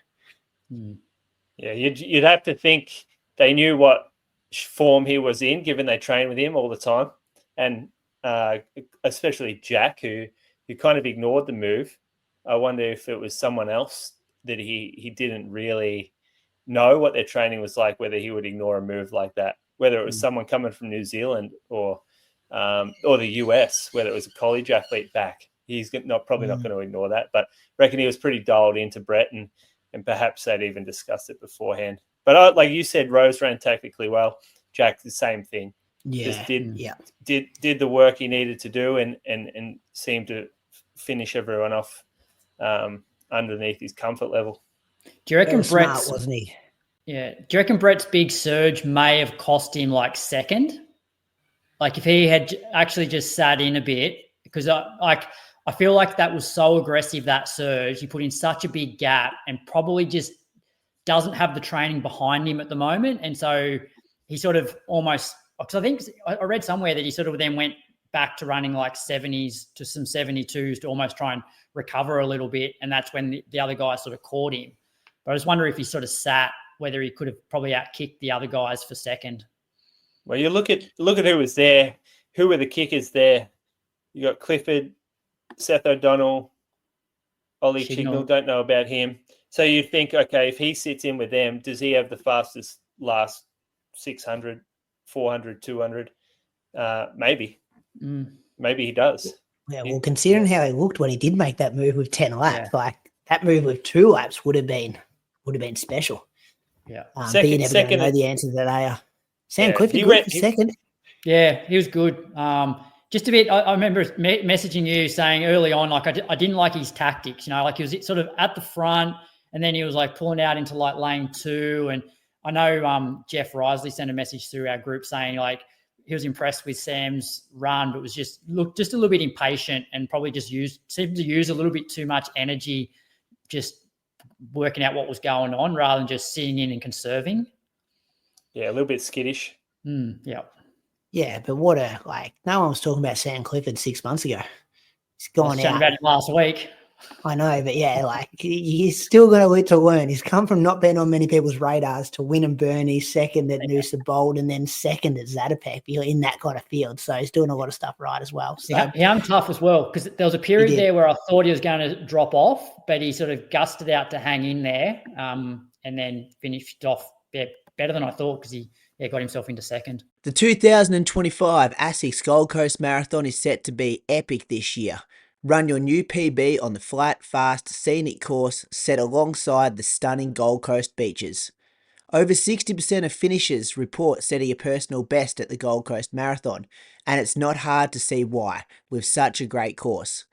Yeah, you'd have to think they knew what form he was in, given they train with him all the time. And especially Jack, who kind of ignored the move. I wonder if it was someone else that he didn't really know what their training was like, whether he would ignore a move like that, whether it was someone coming from New Zealand or the US, whether it was a college athlete back. He's probably not going to ignore that, but I reckon he was pretty dialed into Brett, and perhaps they'd even discussed it beforehand. But like you said, Rose ran tactically well. Jack, the same thing. Yeah, just did the work he needed to do, and seemed to finish everyone off underneath his comfort level. Do you reckon Brett's smart, wasn't he? Yeah. Do you reckon Brett's big surge may have cost him like second? Like if he had actually just sat in a bit, because I feel like that was so aggressive, that surge. He put in such a big gap and probably just doesn't have the training behind him at the moment. And so he sort of almost, because I think I read somewhere that he sort of then went back to running like 70s to some 72s to almost try and recover a little bit. And that's when the other guy sort of caught him. But I just wonder if he sort of sat, whether he could have probably outkicked the other guys for second. Well, you look at who was there. Who were the kickers there? You got Clifford, Seth O'Donnell, Ollie Chignell. Don't know about him. So you think, okay, if he sits in with them, does he have the fastest last 600, 400, 200? Maybe. Maybe he does. Yeah, well, considering how he looked when he did make that move with 10 laps, like that move with 2 laps would have been special. Yeah. But you never know the answer to that, are you? Sam Clifford went for second. Yeah, he was good. Just a bit, I remember messaging you saying early on, like I didn't like his tactics, like he was sort of at the front and then he was like pulling out into like lane 2. And I know Jeff Risley sent a message through our group saying like he was impressed with Sam's run, but was just a little bit impatient and probably just seemed to use a little bit too much energy just working out what was going on rather than just sitting in and conserving. Yeah, a little bit skittish. Yeah. Yeah, but no one was talking about Sam Clifford 6 months ago. He's gone out. About it last week. I know, but yeah, he's still got to learn. He's come from not being on many people's radars to win and Burnie, second at Noosa Bold, and then second at Zatopek in that kind of field. So he's doing a lot of stuff right as well. So he hung tough as well, because there was a period there where I thought he was going to drop off, but he sort of gusted out to hang in there and then finished off better than I thought, because he got himself into second. The 2025 ASICS Gold Coast Marathon is set to be epic this year, Run your new PB on the flat, fast, scenic course set alongside the stunning Gold Coast beaches. Over 60% of finishers report setting a personal best at the Gold Coast Marathon, and it's not hard to see why, with such a great course.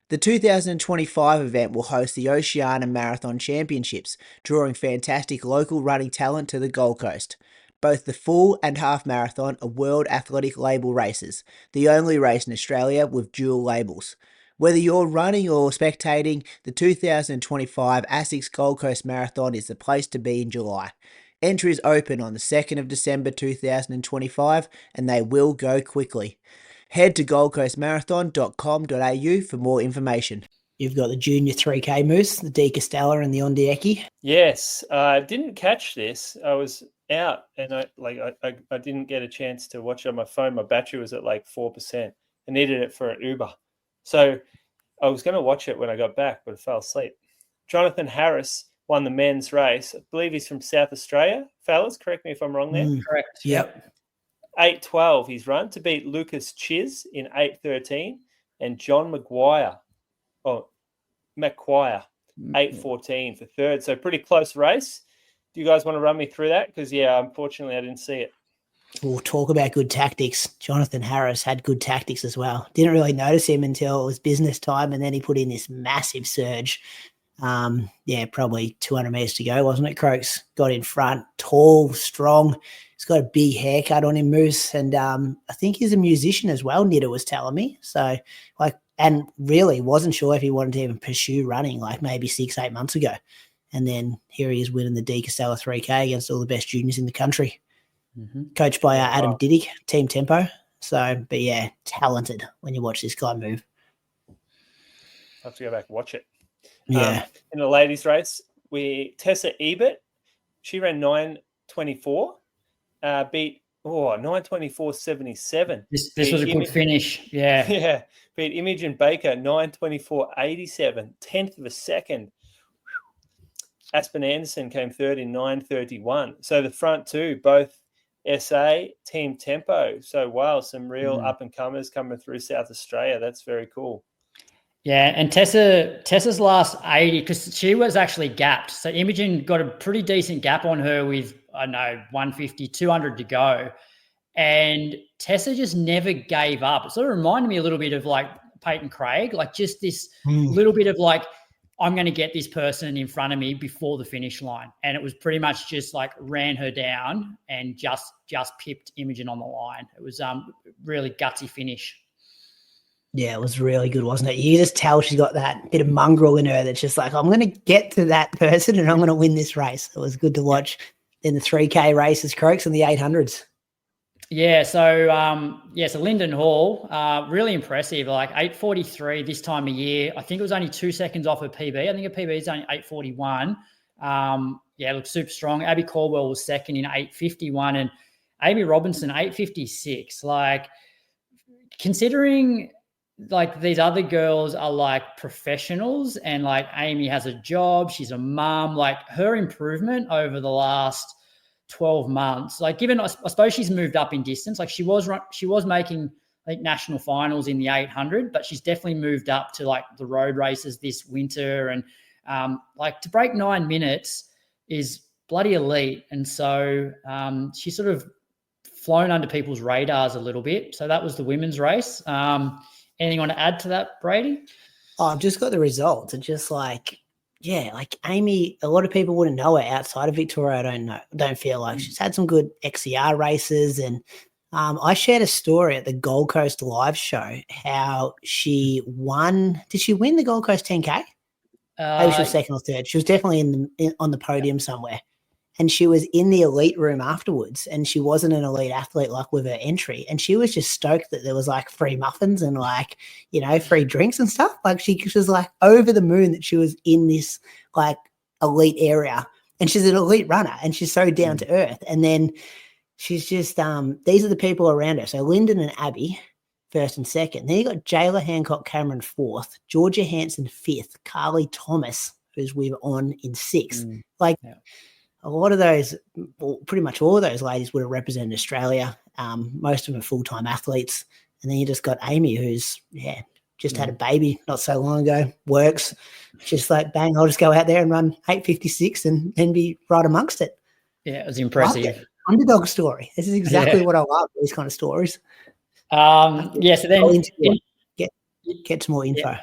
The 2025 event will host the Oceania Marathon Championships, drawing fantastic local running talent to the Gold Coast. Both the full and half marathon are World Athletic Label races, the only race in Australia with dual labels. Whether you're running or spectating, the 2025 ASICS Gold Coast Marathon is the place to be in July. Entry is open on the 2nd of December 2025 and they will go quickly. Head to goldcoastmarathon.com.au for more information. You've got the junior 3K moose, the De Castella and the Ondieki. Yes, I didn't catch this. I was out and I didn't get a chance to watch it on my phone. My battery was at like 4%. I needed it for an Uber. So I was going to watch it when I got back, but I fell asleep. Jonathan Harris won the men's race. I believe he's from South Australia. Fellas, correct me if I'm wrong there. Correct. Yep. 8:12 he's run to beat Lucas Chiz in 8:13 and John McGuire 8:14 for third. So pretty close race. Do you guys want to run me through that? Because, unfortunately I didn't see it. We'll talk about good tactics. Jonathan Harris had good tactics as well. Didn't really notice him until it was business time, and then he put in this massive surge. Probably 200 metres to go, wasn't it, Croaks? Got in front, tall, strong. He's got a big haircut on him, Moose, and I think he's a musician as well, Nitta was telling me. So, and really wasn't sure if he wanted to even pursue running maybe 6-8 months ago. And then here he is winning the De Castella 3K against all the best juniors in the country. Coached by Adam Diddick, Team Tempo. So, but yeah, talented when you watch this guy move. I have to go back and watch it. Yeah. In the ladies' race, Tessa Ebert, she ran 9:24, beat 9:24.77. This was a good finish. Yeah. Yeah. Beat Imogen Baker 9:24.87, 10th of a second. Aspen Anderson came third in 9:31. So the front two, both SA, Team Tempo. So wow, some real up and comers coming through South Australia. That's very cool. Yeah, and Tessa's last 80, because she was actually gapped. So Imogen got a pretty decent gap on her with, 150, 200 to go. And Tessa just never gave up. It sort of reminded me a little bit of Peyton Craig, just this little bit of I'm going to get this person in front of me before the finish line. And it was pretty much just ran her down and just pipped Imogen on the line. It was really gutsy finish. Yeah, it was really good, wasn't it? You just tell she's got that bit of mongrel in her that's just I'm going to get to that person and I'm going to win this race. It was good to watch in the 3K races, Croaks, and the 800s. Yeah, so Linden Hall, really impressive. 8:43 this time of year. I think it was only 2 seconds off her PB. I think her PB is only 8:41. Looked super strong. Abby Caldwell was second in 8:51, and Amy Robinson 8:56. Considering these other girls are professionals, and Amy has a job, she's a mom. Her improvement over the last 12 months, given I suppose she's moved up in distance. She was making national finals in the 800, but she's definitely moved up to the road races this winter, and to break 9 minutes is bloody elite. And so she's sort of flown under people's radars a little bit. So that was the women's race. Anything you want to add to that, Brady? Oh, I've just got the results. It's just Amy, a lot of people wouldn't know her outside of Victoria. I don't feel like she's had some good XCR races. And I shared a story at the Gold Coast live show, how she won. Did she win the Gold Coast 10K? Maybe she was second or third. She was definitely on the podium somewhere. And she was in the elite room afterwards, and she wasn't an elite athlete with her entry. And she was just stoked that there was free muffins and free drinks and stuff. She was over the moon that she was in this elite area, and she's an elite runner and she's so down to earth. And then she's just, these are the people around her. So Lyndon and Abby, first and second. Then you got Jayla Hancock Cameron fourth, Georgia Hanson fifth, Carly Thomas, who's with on in sixth. A lot of those, pretty much all of those ladies would have represented Australia. Most of them are full-time athletes. And then you just got Amy, who's, just had a baby not so long ago, works, just like, bang, I'll just go out there and run 8:56 and then be right amongst it. Yeah, it was impressive. Underdog story. This is exactly what I love, these kind of stories. So then get some more info.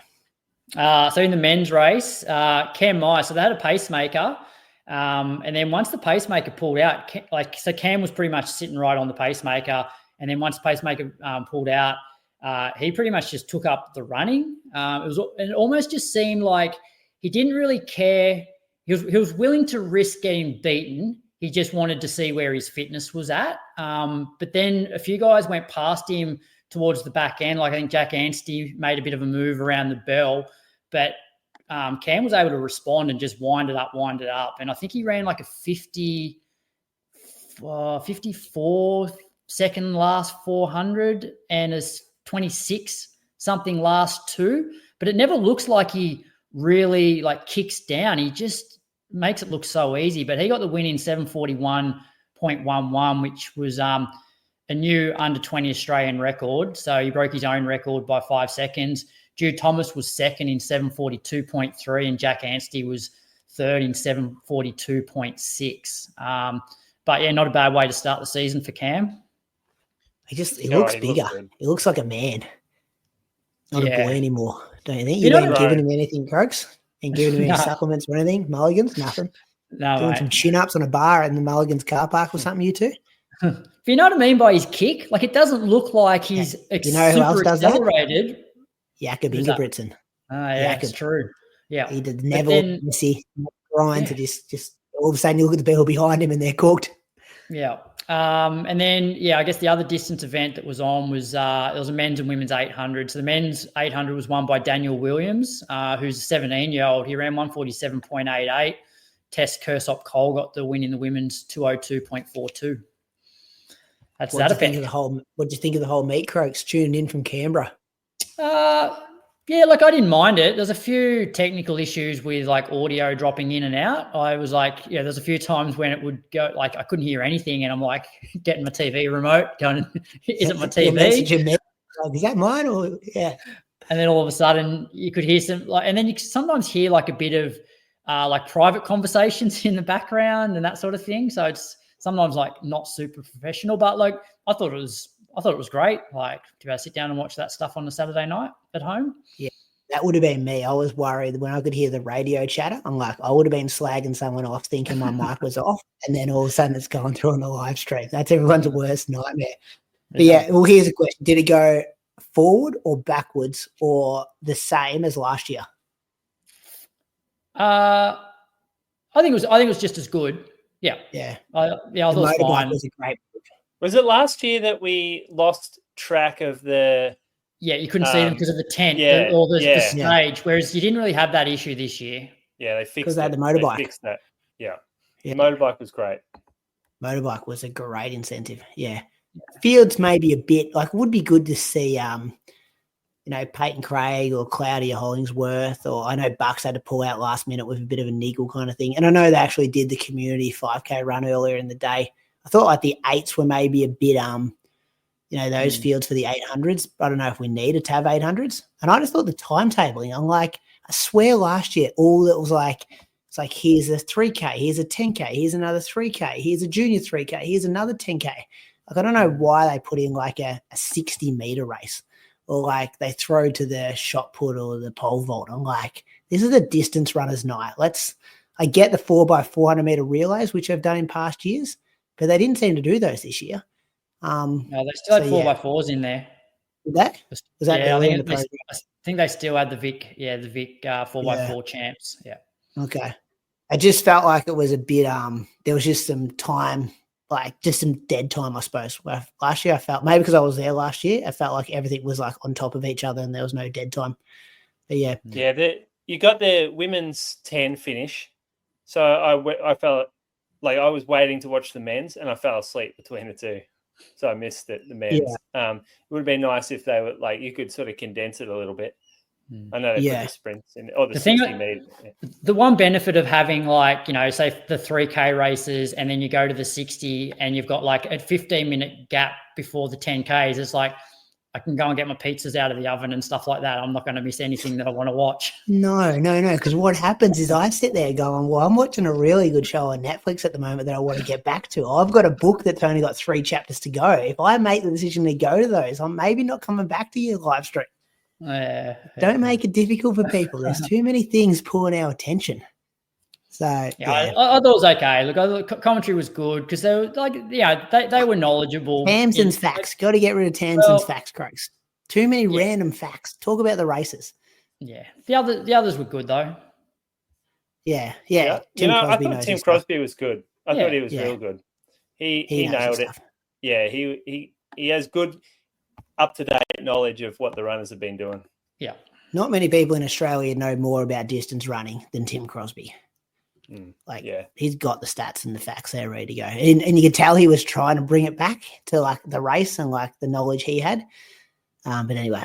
So in the men's race, Cam Meyer, so they had a pacemaker. And then once the pacemaker pulled out, Cam was pretty much sitting right on the pacemaker. And then once the pacemaker pulled out, he pretty much just took up the running. It almost just seemed like he didn't really care. He was willing to risk getting beaten. He just wanted to see where his fitness was at. But then a few guys went past him towards the back end. Like I think Jack Anstey made a bit of a move around the bell, but Cam was able to respond and just wind it up. And I think he ran like a 54 second last 400 and a 26 something last 2. But it never looks like he really like kicks down. He just makes it look so easy. But he got the win in 7:41.11, which was a new under 20 Australian record. So he broke his own record by 5 seconds. Jude Thomas was second in 7:42.3 and Jack Anstey was third in 7:42.6. But yeah, not a bad way to start the season for Cam. He looks bigger. He looks like a man. Not a boy anymore, don't you think? You ain't giving him anything, Croaks? Ain't giving him any supplements or anything? Mulligans? Nothing? No, doing some chin-ups on a bar in the Mulligans car park or something, you two? You know what I mean by his kick? Like, it doesn't look like he's you know who else does accelerated. That? Jakob Ingebrigtsen. Yeah, that's true. Yeah. He did never messy grind to just all of a sudden you look at the people behind him and they're cooked. Yeah. And then, I guess the other distance event that was on was there was a men's and women's 800. So the men's 800 was won by Daniel Williams, who's a 17-year-old. He ran 147.88. Tess Kersop Cole got the win in the women's 202.42. That's that event. What do you think of the whole meet, Croaks, tuning in from Canberra? I didn't mind it. There's a few technical issues with like audio dropping in and out. I was like, there's a few times when it would go like I couldn't hear anything, and I'm like getting my TV remote, going, is it my TV? Is that mine or yeah? And then all of a sudden you could hear some and then you sometimes hear like a bit of like private conversations in the background and that sort of thing. So it's sometimes like not super professional, but like I thought it was great. Like, to be able to sit down and watch that stuff on a Saturday night at home. Yeah, that would have been me. I was worried when I could hear the radio chatter. I'm like, I would have been slagging someone off thinking my mic was off. And then all of a sudden it's going through on the live stream. That's everyone's worst nightmare. But well, here's a question. Did it go forward or backwards or the same as last year? I think it was just as good. Yeah. Yeah. I thought it was fine. Was a great book. Was it last year that we lost track of the? Yeah, you couldn't see them because of the tent or the stage, whereas you didn't really have that issue this year. Yeah, they fixed it. Because they had the motorbike. They fixed that. Yeah. The motorbike was great. Motorbike was a great incentive. Yeah. Fields maybe a bit like it would be good to see Peyton Craig or Cloudy or Hollingsworth, or I know Bucks had to pull out last minute with a bit of a niggle kind of thing. And I know they actually did the community 5K run earlier in the day. I thought like the 8s were maybe a bit, those fields for the 800s. I don't know if we needed to have 800s. And I just thought the timetabling, I'm like, I swear last year, all that was like, it's like, here's a 3K, here's a 10K, here's another 3K, here's a junior 3K, here's another 10K. Like, I don't know why they put in like a 60-meter race or like they throw to the shot put or the pole vault. I'm like, this is the distance runner's night. I get the 4x400 meter relays, which I've done in past years, but they didn't seem to do those this year. No, they still had 4x4s in there. Did that? Was that early in the program? I think they still had the Vic 4x4 champs. Yeah. Okay. I just felt like it was a bit, there was just some time, like just some dead time, I suppose. Last year I felt, maybe because I was there last year, I felt like everything was like on top of each other and there was no dead time. But yeah. Yeah, you got the women's 10 finish. So I felt like I was waiting to watch the men's and I fell asleep between the two. So I missed the men's. Yeah. It would have been nice if they were like, you could sort of condense it a little bit. I know they put the sprints in, or the 60 meter. The one benefit of having like, say the 3K races and then you go to the 60 and you've got like a 15-minute gap before the 10Ks, it's like I can go and get my pizzas out of the oven and stuff like that. I'm not going to miss anything that I want to watch. No. Because what happens is I sit there going, well, I'm watching a really good show on Netflix at the moment that I want to get back to. I've got a book that's only got 3 chapters to go. If I make the decision to go to those, I'm maybe not coming back to your live stream. Don't make it difficult for people. There's too many things pulling our attention. So I thought it was okay. Look, the commentary was good because they were like, they were knowledgeable. Tamsin's facts. Got to get rid of Tamsin's facts, Croaks. Too many random facts. Talk about the races. Yeah, the others were good though. Yeah. I thought Tim Crosby was good. I thought he was real good. He nailed it. Yeah, he has good up-to-date knowledge of what the runners have been doing. Yeah. Not many people in Australia know more about distance running than Tim Crosby. He's got the stats and the facts there ready to go. And you could tell he was trying to bring it back to like the race and like the knowledge he had. But anyway,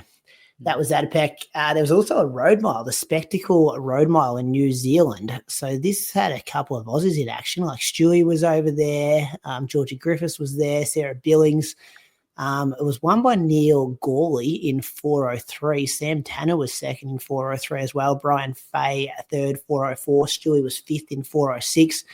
that was Zatopek. There was also a road mile, the Spectacle Road Mile in New Zealand. So this had a couple of Aussies in action. Like Stewie was over there. Georgia Griffiths was there. Sarah Billings. It was won by Neil Gawley in 4:03. Sam Tanner was second in 4:03 as well. Brian Fay third, 4:04. Stewie was fifth in 4:06.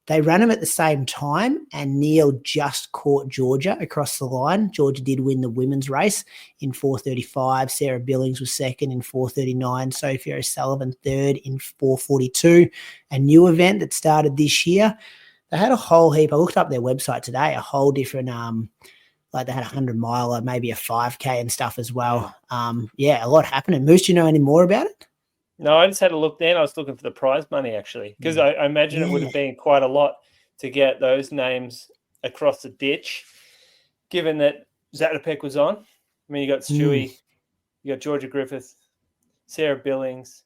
They ran them at the same time, and Neil just caught Georgia across the line. Georgia did win the women's race in 4:35. Sarah Billings was second in 4:39. Sophia O'Sullivan third in 4:42. A new event that started this year. They had a whole heap. I looked up their website today, a whole different like they had a 100-miler, maybe a 5K and stuff as well. A lot happening. Moose, do you know any more about it? No, I just had a look then. I was looking for the prize money, actually, because I imagine it would have been quite a lot to get those names across the ditch, given that Zatopek was on. I mean, you got Stewie, you got Georgia Griffith, Sarah Billings.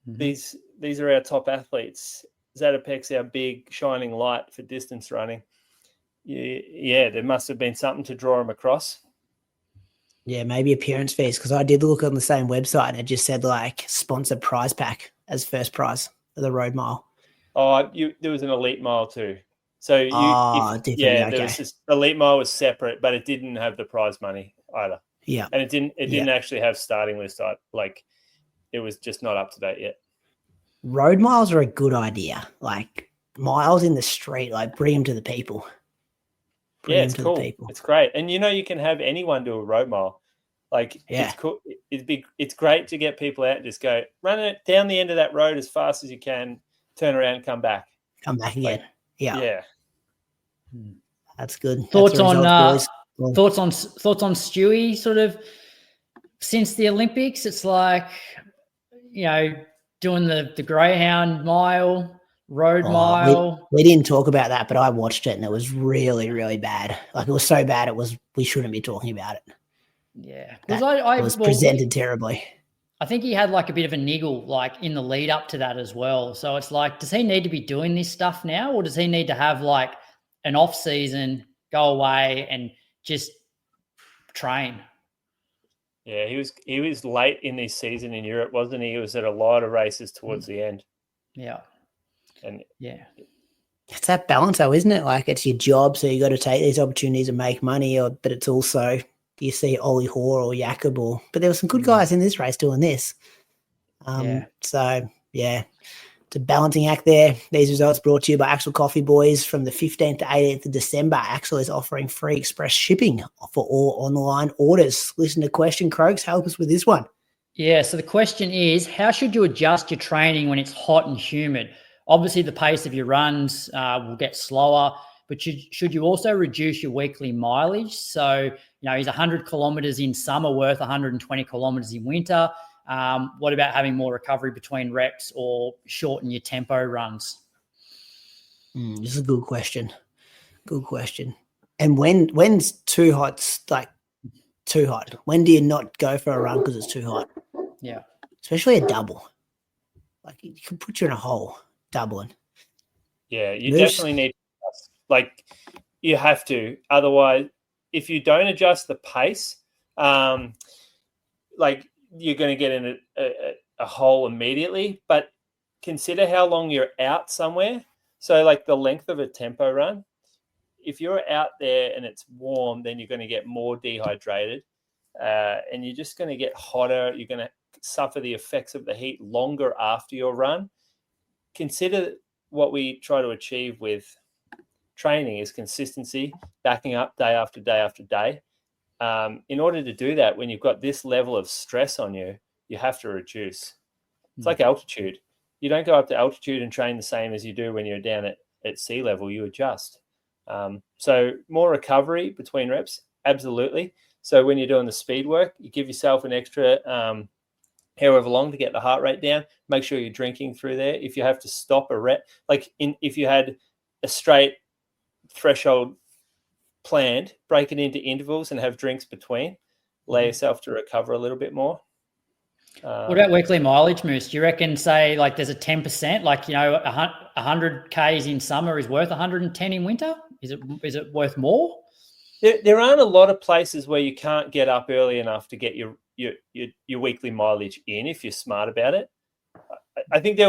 These are our top athletes. Zatopek's our big shining light for distance running. Yeah, there must have been something to draw him across. Yeah, maybe appearance fees, because I did look on the same website and it just said like sponsored prize pack as first prize for the road mile. Oh, there was an elite mile too. So there was this elite mile was separate, but it didn't have the prize money either. Yeah, and it didn't actually have starting list. Like it was just not up to date yet. Road miles are a good idea. Like miles in the street, like bring them to the people. It's cool. It's great. And you can have anyone do a road mile. It's cool. It's great to get people out and just go run it down the end of that road as fast as you can, turn around and come back. Come back again. Yeah. That's good. Thoughts on Stewie sort of since the Olympics? It's like, doing the Greyhound mile. Road mile. We didn't talk about that, but I watched it and it was really, really bad. Like it was so bad, we shouldn't be talking about it. Yeah, because it was presented terribly. I think he had like a bit of a niggle, like in the lead up to that as well. So it's like, does he need to be doing this stuff now, or does he need to have like an off season, go away and just train? Yeah, he was late in this season in Europe, wasn't he? He was at a lot of races towards the end. Yeah. And it's that balance though, isn't it? Like it's your job, so you got to take these opportunities and make money, but it's also, do you see Ollie Hoare or Jakob but there were some good guys in this race doing this. So it's a balancing act there. These results brought to you by Axel Coffee Boys. From the 15th to 18th of December, Axel is offering free express shipping for all online orders. Listen to question, Croaks. Help us with this one. Yeah, so the question is, how should you adjust your training when it's hot and humid? Obviously, the pace of your runs will get slower, but should you also reduce your weekly mileage? So, is 100 kilometres in summer worth 120 kilometres in winter? What about having more recovery between reps or shorten your tempo runs? This is a good question. Good question. And when's too hot? Like too hot? When do you not go for a run because it's too hot? Yeah, especially a double. Like it can put you in a hole. Doubling. Yeah, you definitely need to adjust. Like you have to. Otherwise, if you don't adjust the pace, like you're going to get in a hole immediately. But consider how long you're out somewhere. So like the length of a tempo run, if you're out there and it's warm, then you're going to get more dehydrated. and you're just going to get hotter. You're going to suffer the effects of the heat longer after your run. Consider what we try to achieve with training is consistency, backing up day after day after day. In order to do that, when you've got this level of stress on you, you have to reduce. It's like altitude. You don't go up to altitude and train the same as you do when you're down at sea level. You adjust. So more recovery between reps, absolutely. So when you're doing the speed work, you give yourself an extra however long to get the heart rate down. Make sure you're drinking through there. If you have to stop a rep, if you had a straight threshold planned, break it into intervals and have drinks between. Allow yourself to recover a little bit more. What about weekly mileage, Moose? Do you reckon, say, like there's a 10%, like, 100 Ks in summer is worth 110 in winter? Is it worth more? There aren't a lot of places where you can't get up early enough to get your weekly mileage in if you're smart about it. I think there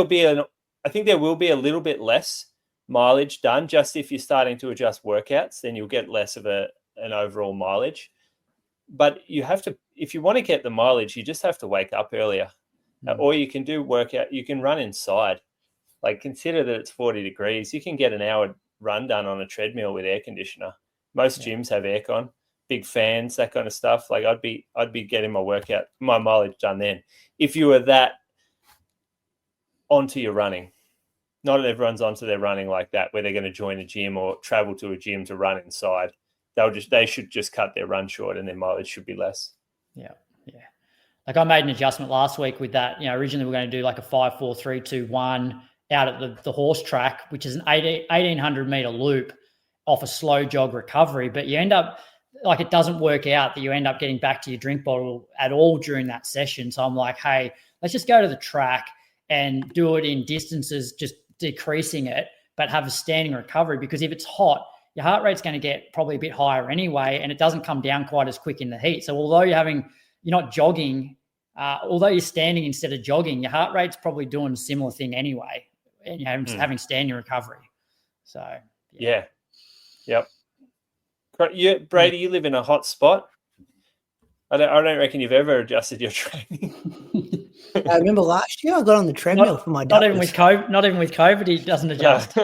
will be a little bit less mileage done just if you're starting to adjust workouts, then you'll get less of an overall mileage. But you have to, if you want to get the mileage, you just have to wake up earlier. Or you can do workout, you can run inside. Like, consider that it's 40 degrees. You can get an hour run done on a treadmill with air conditioner. Most gyms have aircon, big fans, that kind of stuff. Like, I'd be getting my mileage done then. If you were that onto your running. Not everyone's onto their running like that, where they're going to join a gym or travel to a gym to run inside. They should just cut their run short and their mileage should be less. Yeah. Like, I made an adjustment last week with that. Originally we're going to do like a 5, 4, 3, 2, 1 out at the horse track, which is an 1,800 meter loop off a slow jog recovery. But you end up, like, it doesn't work out that you end up getting back to your drink bottle at all during that session. So I'm like, hey, let's just go to the track and do it in distances, just decreasing it, but have a standing recovery, because if it's hot, your heart rate's going to get probably a bit higher anyway, and it doesn't come down quite as quick in the heat. So although you're not jogging, although you're standing instead of jogging, your heart rate's probably doing a similar thing anyway, and you're having standing recovery. So yeah. Yep. Brady, you live in a hot spot. I don't reckon you've ever adjusted your training. I remember last year I got on the treadmill for my not even with COVID, he doesnn't adjust.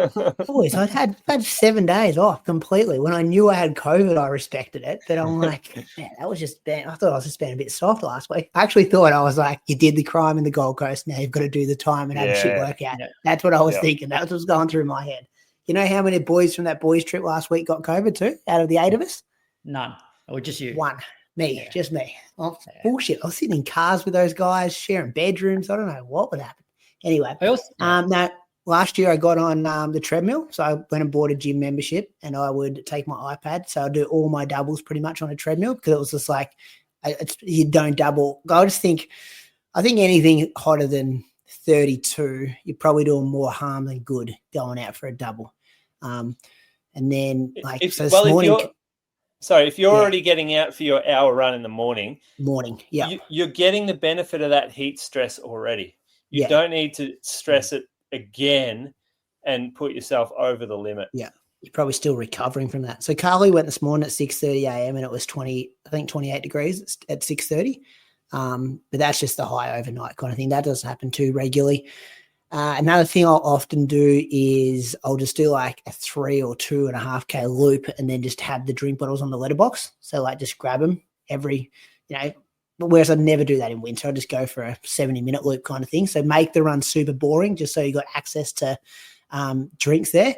Boys, I had 7 days off completely. When I knew I had COVID, I respected it. But I'm like, man, that was just bad. I thought I was just being a bit soft last week. I actually thought, I was like, you did the crime in the Gold Coast. Now you've got to do the time and have a shit workout. Yeah. That's what I was thinking. That was what was going through my head. You know how many boys from that boys trip last week got COVID too, out of the 8 of us? None. Or just you? One. Me, just me. Oh, bullshit. I was sitting in cars with those guys, sharing bedrooms. I don't know what would happen. Anyway, last year I got on the treadmill. So I went and bought a gym membership, and I would take my iPad. So I'd do all my doubles pretty much on a treadmill, because it was just like, you don't double. I think anything hotter than 32, you're probably doing more harm than good going out for a double. And then if you're already getting out for your hour run in the morning, you're getting the benefit of that heat stress already. You don't need to stress it again and put yourself over the limit. Yeah, you're probably still recovering from that. So Carly went this morning at 6:30 a.m. and it was 28 degrees at 6:30. But that's just the high overnight kind of thing. That doesn't happen too regularly. Another thing I'll often do is I'll just do like a 3 or 2.5K loop, and then just have the drink bottles on the letterbox. So like, just grab them whereas I'd never do that in winter. I just go for a 70-minute loop kind of thing. So make the run super boring, just so you got access to drinks there,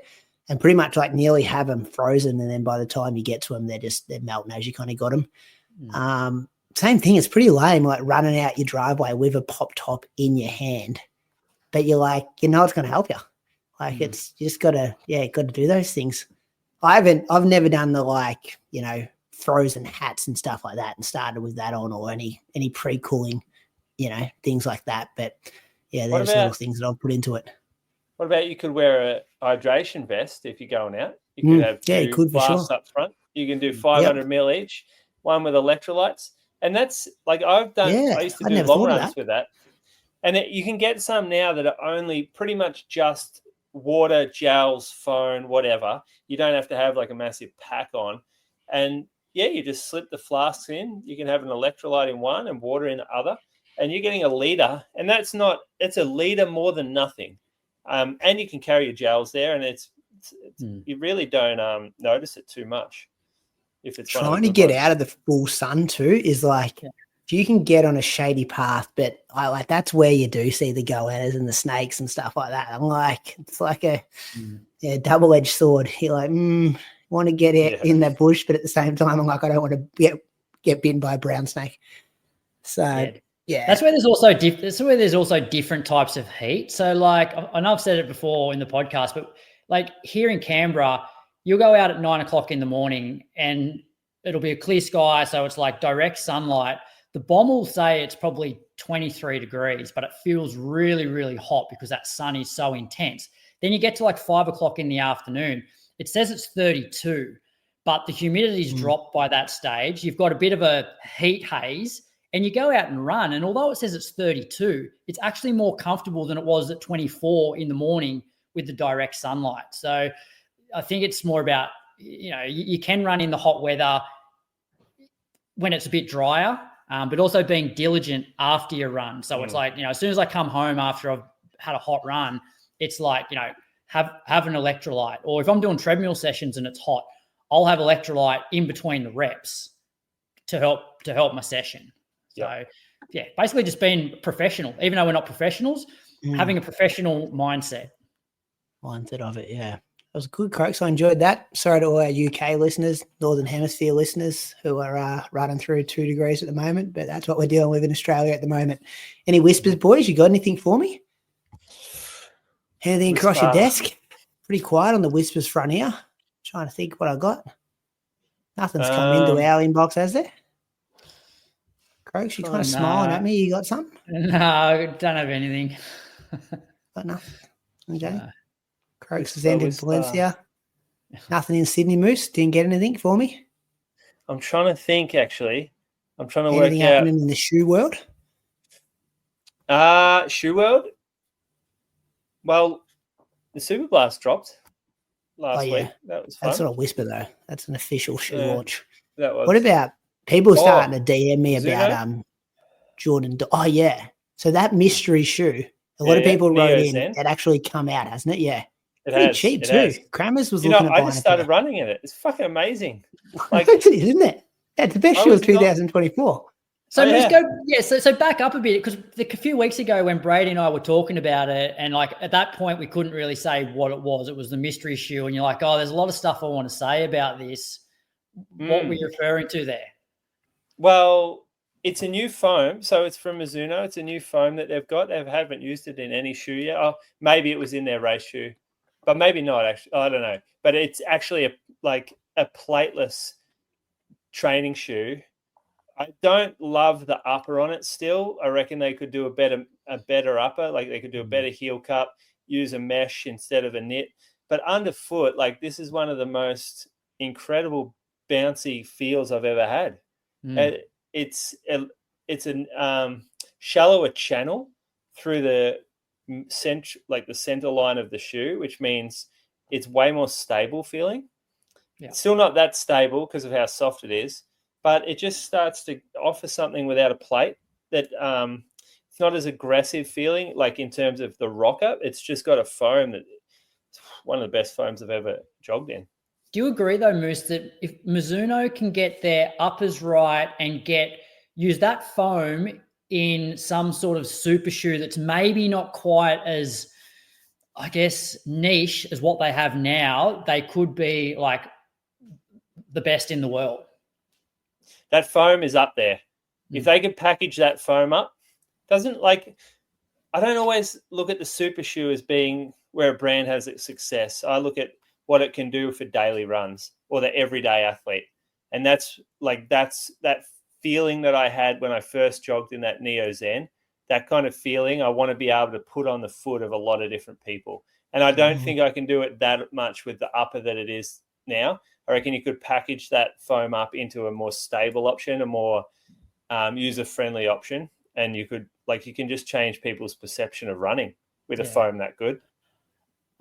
and pretty much like nearly have them frozen. And then by the time you get to them, they're melting as you kind of got them. Same thing. It's pretty lame, like running out your driveway with a pop top in your hand. But you're like, it's going to help you. Like, it's you just got to do those things. I've never done the frozen hats and stuff like that and started with that on, or any pre-cooling, things like that. But there's little things that I'll put into it. What about, you could wear a hydration vest if you're going out? You could have two flasks up front. You can do 500 ml each, one with electrolytes. And that's like, I used to do long runs with that. And you can get some now that are only pretty much just water, gels, phone, whatever. You don't have to have like a massive pack on. And you just slip the flasks in. You can have an electrolyte in one and water in the other, and you're getting a litre. And it's a litre more than nothing. And you can carry your gels there, and you really don't notice it too much. If it's trying to get out of the full sun too is like, if you can get on a shady path, but that's where you do see the goannas and the snakes and stuff like that. I'm like, it's like a double-edged sword. You're like, want to get in that bush, but at the same time, I'm like, I don't want to get bitten by a brown snake. So yeah. That's where there's also different types of heat. So like, I know I've said it before in the podcast, but like here in Canberra, you'll go out at 9 o'clock in the morning and it'll be a clear sky. So it's like direct sunlight. The bomb will say it's probably 23 degrees, but it feels really, really hot because that sun is so intense. Then you get to like 5 o'clock in the afternoon. It says it's 32, but the humidity's dropped by that stage. You've got a bit of a heat haze and you go out and run. And although it says it's 32, it's actually more comfortable than it was at 24 in the morning with the direct sunlight. So I think it's more about, you can run in the hot weather when it's a bit drier, but also being diligent after your run. So it's like, as soon as I come home after I've had a hot run, it's like, have an electrolyte. Or if I'm doing treadmill sessions and it's hot, I'll have electrolyte in between the reps to help my session. So basically just being professional, even though we're not professionals, having a professional mindset. Mindset of it, yeah. That was good, Croaks. I enjoyed that. Sorry to all our UK listeners, Northern Hemisphere listeners who are running through 2 degrees at the moment, but that's what we're dealing with in Australia at the moment. Any whispers, boys? You got anything for me? Anything across your desk? Pretty quiet on the whispers front here. Trying to think what I got. Nothing's come into our inbox, has there? Croaks, you kind of smiling at me. You got something? No, I don't have anything. Got nothing. Okay. Croaks has ended Valencia. Nothing in Sydney, Moose. Didn't get anything for me. I'm trying to think, actually. I'm trying to anything work out. Happening in the shoe world? Shoe world? Well, the Super Blast dropped last week. That was fun. That's not a whisper, though. That's an official shoe launch. That was. What about people starting to DM me about Jordan? Oh, yeah. So that mystery shoe, a lot of people wrote in. It actually come out, hasn't it? Yeah. Pretty cheap too. Kramer's was looking at buying it. I just started running in it. It's fucking amazing. Like, isn't it? It's the best shoe of 2024. So so back up a bit, because a few weeks ago when Brady and I were talking about it, and like at that point we couldn't really say what it was. It was the mystery shoe, and you're like, oh, there's a lot of stuff I want to say about this. What were you referring to there? Well, it's a new foam, so it's from Mizuno. It's a new foam that they've got. They haven't used it in any shoe yet. Oh, maybe it was in their race shoe. But maybe not, actually. I don't know. But it's actually a plateless training shoe. I don't love the upper on it still. I reckon they could do a better upper. Like they could do a better heel cup, use a mesh instead of a knit. But underfoot, like this is one of the most incredible bouncy feels I've ever had. It's a shallower channel through the center line of the shoe, which means it's way more stable feeling. It's still not that stable because of how soft it is, but it just starts to offer something without a plate that it's not as aggressive feeling, like in terms of the rocker. It's just got a foam that it's one of the best foams I've ever jogged in. Do you agree though, Moose, that if Mizuno can get their uppers right and use that foam in some sort of super shoe that's maybe not quite as, I guess, niche as what they have now, they could be like the best in the world? That foam is up there. If they could package that foam up, I don't always look at the super shoe as being where a brand has its success. I look at what it can do for daily runs or the everyday athlete. And that's that feeling that I had when I first jogged in that Neo Zen, that kind of feeling I want to be able to put on the foot of a lot of different people. And I don't think I can do it that much with the upper that it is now. I reckon you could package that foam up into a more stable option, a more user-friendly option. And you can just change people's perception of running with a foam that good.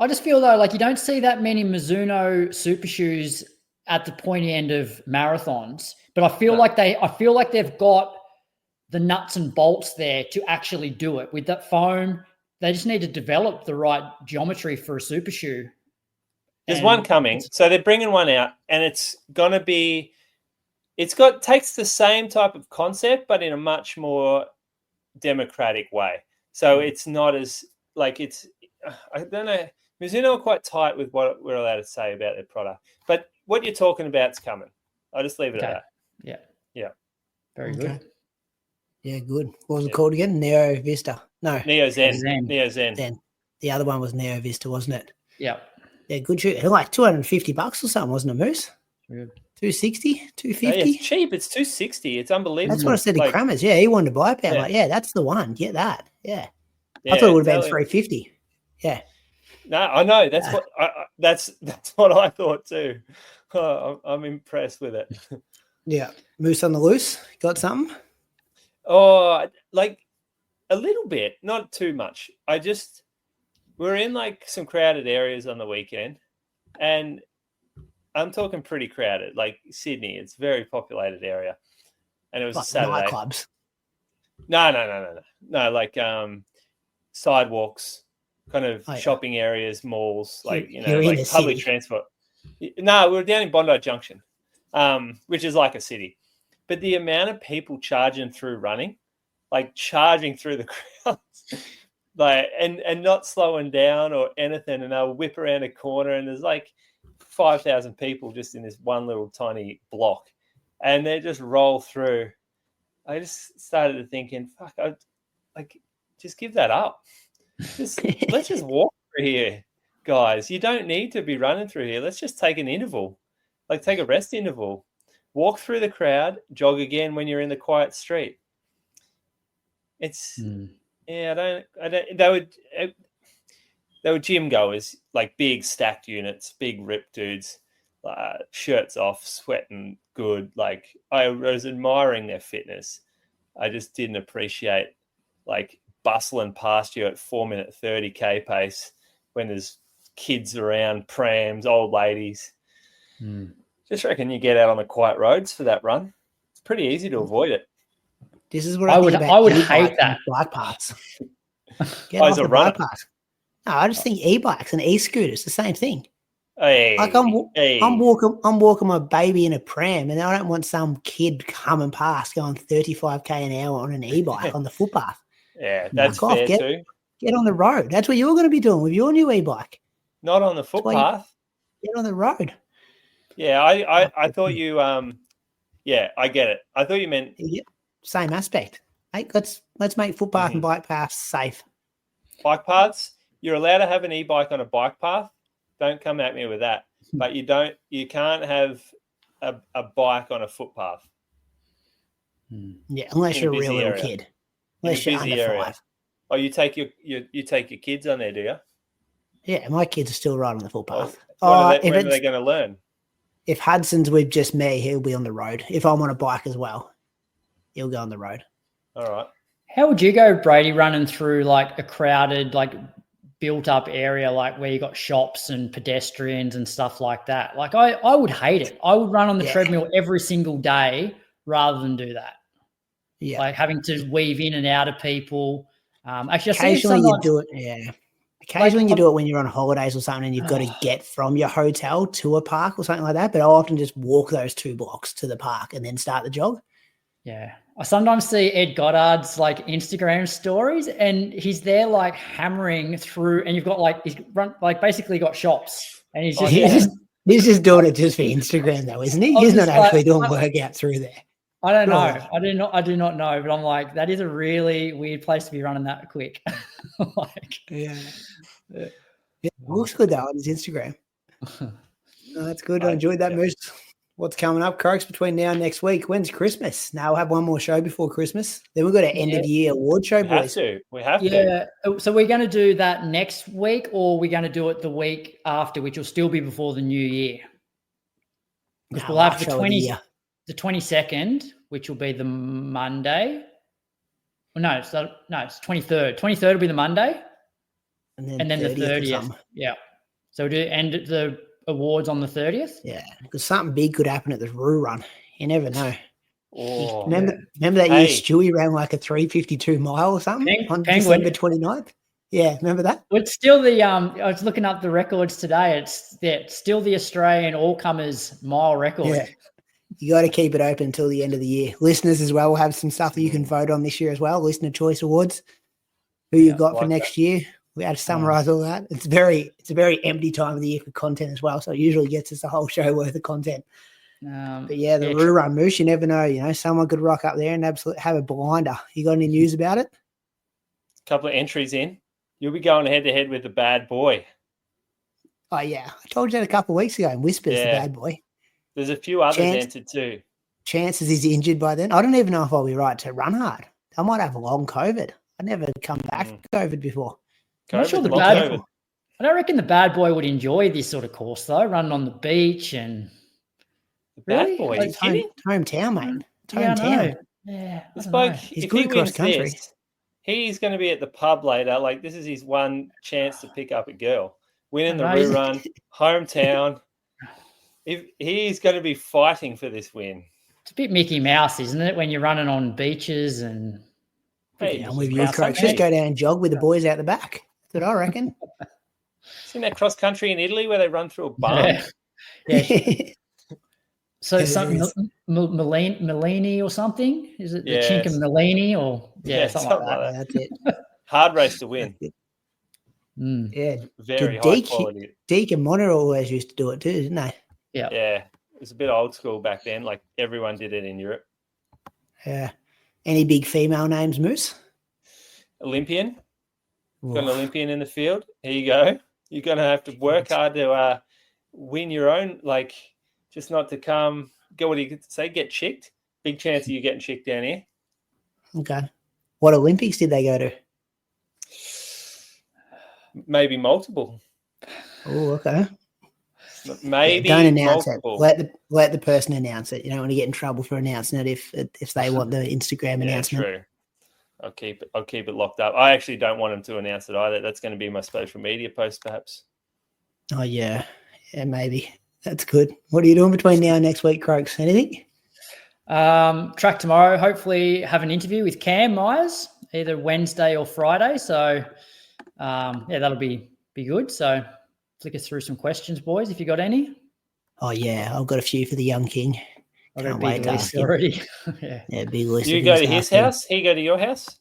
I just feel though, like you don't see that many Mizuno super shoes at the pointy end of marathons, but I feel like they've got the nuts and bolts there to actually do it with that foam. They just need to develop the right geometry for a super shoe. There's one coming. So they're bringing one out, and it's going to be, takes the same type of concept, but in a much more democratic way. So it's not as like I don't know. Mizuno are quite tight with what we're allowed to say about their product, but what you're talking about is coming. I'll just leave it at that. Yeah. Very good. Yeah, good. What was it called again? Neo Vista. No. Neo Zen. Then the other one was Neo Vista, wasn't it? Yeah. Yeah, good shoe. Like $250 or something, wasn't it, Moose? Good. 260, 250. It's cheap. It's $260. It's unbelievable. That's what I said to Crammers. Yeah, he wanted to buy a pair. Like, that's the one. Get that. Yeah. I thought it would have been $350. Yeah. No, I know. That's what that's what I thought too. I'm impressed with it. Yeah. Moose on the loose. Got something? Oh, like a little bit, not too much. We're in like some crowded areas on the weekend, and I'm talking pretty crowded, like Sydney. It's a very populated area, and it was like a Saturday. Nightclubs. No, like sidewalks, kind of shopping areas, malls, like like public transport. No, we were down in Bondi Junction, which is like a city. But the amount of people charging through running, like charging through the crowds, like and not slowing down or anything, and they'll whip around a corner, and there's like 5,000 people just in this one little tiny block, and they just roll through. I just started thinking, fuck, just give that up. Let's just walk through here, guys. You don't need to be running through here. Let's just take an interval, like take a rest interval. Walk through the crowd, jog again when you're in the quiet street. It's I don't. They were gym goers, like big stacked units, big ripped dudes, shirts off, sweating good. Like I was admiring their fitness. I just didn't appreciate like bustling past you at 4-minute 30k pace when there's kids around, prams, old ladies. Just reckon you get out on the quiet roads for that run. It's pretty easy to avoid it. This is what I would hate that. Bike parts. Get off the bike parts. No, I just think e-bikes and e-scooters, the same thing. Like I'm walking my baby in a pram, and I don't want some kid coming past going 35k an hour on an e-bike on the footpath. Yeah, that's fair too. Get on the road. That's what you're going to be doing with your new e-bike. Not on the footpath. Get on the road. Yeah, I thought you yeah, I get it. I thought you meant same aspect. Hey, let's make footpath and bike paths safe. Bike paths, you're allowed to have an e-bike on a bike path. Don't come at me with that. But you can't have a bike on a footpath. Yeah, unless you're a real little kid. Unless you're under 5. Oh, you take your kids on there, do you? Yeah, my kids are still right on the footpath. When are they going to learn? If Hudson's with just me, he'll be on the road. If I'm on a bike as well, he'll go on the road. All right. How would you go, Brady, running through like a crowded, like built up area, like where you got shops and pedestrians and stuff like that? Like I would hate it. I would run on the treadmill every single day rather than do that. Yeah. Like having to weave in and out of people. Actually, occasionally you do it. Yeah. Occasionally you do it when you're on holidays or something and you've got to get from your hotel to a park or something like that. But I'll often just walk those 2 blocks to the park and then start the jog. Yeah. I sometimes see Ed Goddard's like Instagram stories and he's there like hammering through and you've got like, he's run like basically got shops and he's just, he's just doing it just for Instagram though, isn't he? He's not actually doing workout through there. I don't know. I do not know, but I'm like, that is a really weird place to be running that quick. It looks good though on his Instagram. No, that's good. I enjoyed that, Moose. What's coming up, Croaks, between now and next week? When's Christmas? Now we'll have one more show before Christmas. Then we've got an end of the year award show, boys. We have to. So we're going to do that next week, or we're going to do it the week after, which will still be before the new year. Because we'll have the 22nd, which will be the Monday. Well, no, it's 23rd. 23rd will be the Monday. And then the 30th. Yeah. So we'll do end the awards on the 30th. Yeah, because something big could happen at the Roo run. You never know. Oh, remember that year Stewie ran like a 3:52 mile or something on December 29th? Yeah, remember that? Well, it's still the I was looking up the records today. It's still the Australian all-comers mile record. Yeah. You got to keep it open until the end of the year. Listeners as well will have some stuff that you can vote on this year as well. Listener Choice Awards. Who you got for next year? We had to summarize all that. It's a very empty time of the year for content as well. So it usually gets us a whole show worth of content. But yeah, the Roo Run Moose, you never know. You know, someone could rock up there and absolutely have a blinder. You got any news about it? A couple of entries in. You'll be going head to head with the bad boy. Oh yeah, I told you that a couple of weeks ago. And Whispers the bad boy. There's a few others entered too. Chances he's injured by then. I don't even know if I'll be right to run hard. I might have a long COVID. I never come back from COVID before. I'm not sure I don't reckon the bad boy would enjoy this sort of course though, running on the beach and the bad boy. It's hometown, mate. It's hometown. Yeah, this bloke, he's good across country. He's going to be at the pub later. Like this is his one chance to pick up a girl. Winning the Roo Run, hometown. If he's going to be fighting for this win. It's a bit Mickey Mouse, isn't it? When you're running on beaches and I'm with you, Coach. Just go down and jog with the boys out the back. That's what I reckon. Seen that cross country in Italy where they run through a barn? Yeah. So something Mellini or something? Is it the Chink of Mellini or something like that? That's it. Hard race to win. Yeah. Very high quality. Deke and Monitor always used to do it too, didn't they? Yeah. Yeah. It was a bit old school back then. Like everyone did it in Europe. Yeah. Any big female names, Moose? Olympian. Got an Olympian in the field. Here you go. You're going to have to work hard to win your own, like, just not to come, what do you say, get chicked? Big chance of you getting chicked down here. Okay. What Olympics did they go to? Maybe multiple. Oh, okay. Maybe don't announce multiple. it. Let the person announce it. You don't want to get in trouble for announcing it if they want the Instagram announcement. True. I'll keep it locked up. I actually don't want them to announce it either. That's going to be my social media post, perhaps. Oh yeah, maybe that's good. What are you doing between now and next week, Croaks? Anything? Track tomorrow. Hopefully, have an interview with Cam Myers either Wednesday or Friday. So, that'll be good. So, flick us through some questions, boys, if you got any. Oh yeah, I've got a few for the young king. I've got a big list already. Yeah, big list. Do you go to his house? He go to your house?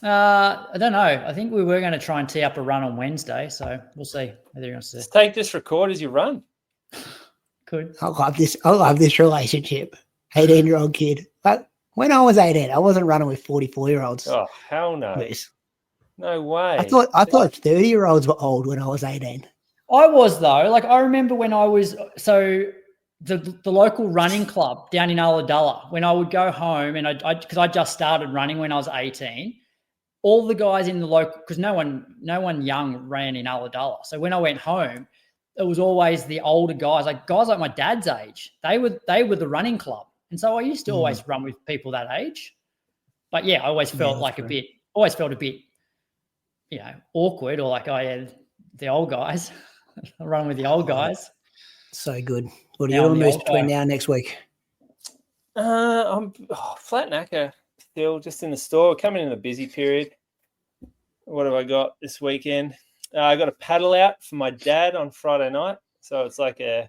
I don't know. I think we were going to try and tee up a run on Wednesday, so we'll see whether he wants to. Let's take this record as you run. Good. I love this relationship. 18-year-old kid. But when I was 18, I wasn't running with 44-year-olds. Oh hell no! Please. No way. I thought 30-year-olds were old when I was 18. I was though. Like I remember when I was the local running club down in Ulladulla, when I would go home and because I just started running when I was 18, all the guys in the local, because no one young ran in Ulladulla. So when I went home, it was always the older guys like my dad's age. They were the running club. And so I used to always run with people that age. But yeah, I always felt a bit, awkward or like, the old guys. I run with the old guys. So good. What are you doing between now and next week? I'm flat knacker still, just in the store. Coming in a busy period. What have I got this weekend? I got a paddle out for my dad on Friday night. So it's like a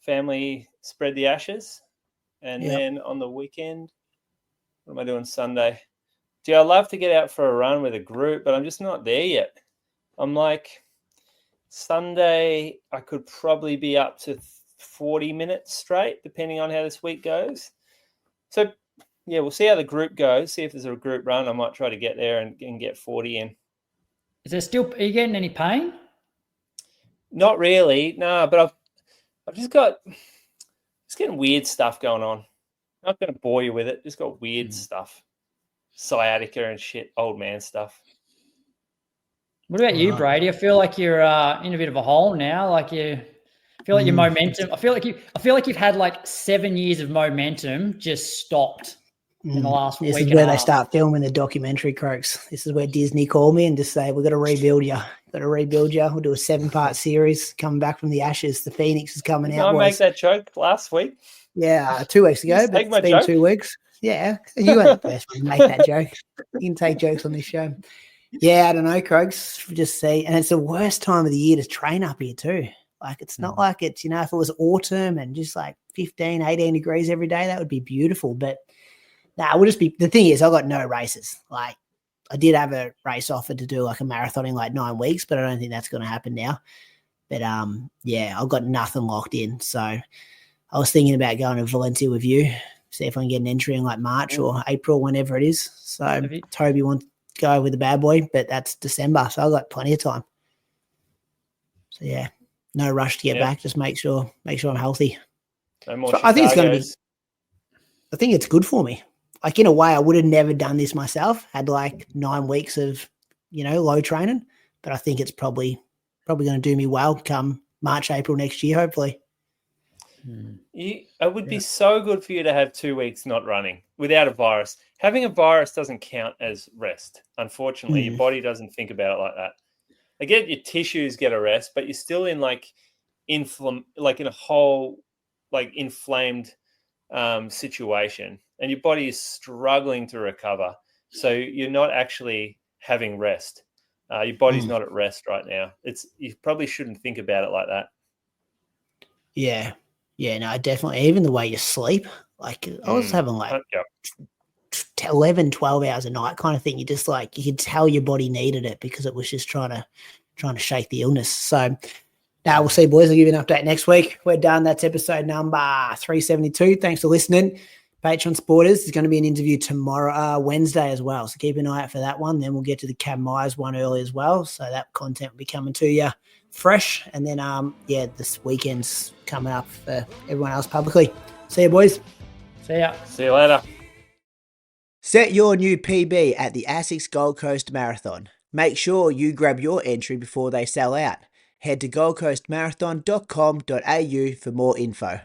family spread the ashes. And then on the weekend, what am I doing Sunday? Gee, I love to get out for a run with a group, but I'm just not there yet. I'm like, Sunday, I could probably be up to 40 minutes straight, depending on how this week goes. So, yeah, we'll see how the group goes. See if there's a group run. I might try to get there and get 40 in. Are you getting any pain? Not really, no, but I've just getting weird stuff going on. I'm not going to bore you with it. Just got weird stuff. Sciatica and shit, old man stuff. What about you, Brady? I feel like you're in a bit of a hole now. Like I feel like your momentum. I feel like you've had like 7 years of momentum just stopped. in the last This week is and where a they half. start filming the documentary, Croaks. This is where Disney call me and just say, we've got to rebuild you. Got to rebuild you. We'll do a 7-part series coming back from the ashes. The Phoenix is coming out, I boys. make that joke last week. Yeah, 2 weeks ago, but it's been 2 weeks. Yeah, you weren't the first one to make that joke. You can take jokes on this show. Yeah, I don't know, Croaks. Just see. And it's the worst time of the year to train up here too. Like, it's not like it's, if it was autumn and just like 15, 18 degrees every day, that would be beautiful. But we'll just be, the thing is, I got no races. Like, I did have a race offer to do like a marathon in like 9 weeks, but I don't think that's going to happen now. But yeah, I've got nothing locked in. So I was thinking about going to Valencia with you, see if I can get an entry in like March or April, whenever it is. So Toby wants to go with the bad boy, but that's December. So I've got plenty of time. So yeah, no rush to get back. Just make sure I'm healthy. No more so I think it's going to be, I think it's good for me. Like, in a way, I would have never done this myself, had like 9 weeks of, low training, but I think it's probably going to do me well come March, April next year, hopefully. It would be so good for you to have 2 weeks not running without a virus. Having a virus doesn't count as rest. Unfortunately, your body doesn't think about it like that. Again, your tissues get a rest, but you're still in in a whole inflamed situation, and your body is struggling to recover. So you're not actually having rest. Your body's not at rest right now. You probably shouldn't think about it like that. Yeah. Yeah, no, definitely. Even the way you sleep, like I was having 11, 12 hours a night kind of thing. You just you could tell your body needed it because it was just trying to shake the illness. So we'll see, boys. I'll give you an update next week. We're done. That's episode number 372. Thanks for listening. Patreon supporters, there's going to be an interview tomorrow, Wednesday as well. So keep an eye out for that one. Then we'll get to the Cab Myers one early as well. So that content will be coming to you fresh. And then, this weekend's coming up for everyone else publicly. See you, boys. See ya. See you later. Set your new PB at the ASICS Gold Coast Marathon. Make sure you grab your entry before they sell out. Head to goldcoastmarathon.com.au for more info.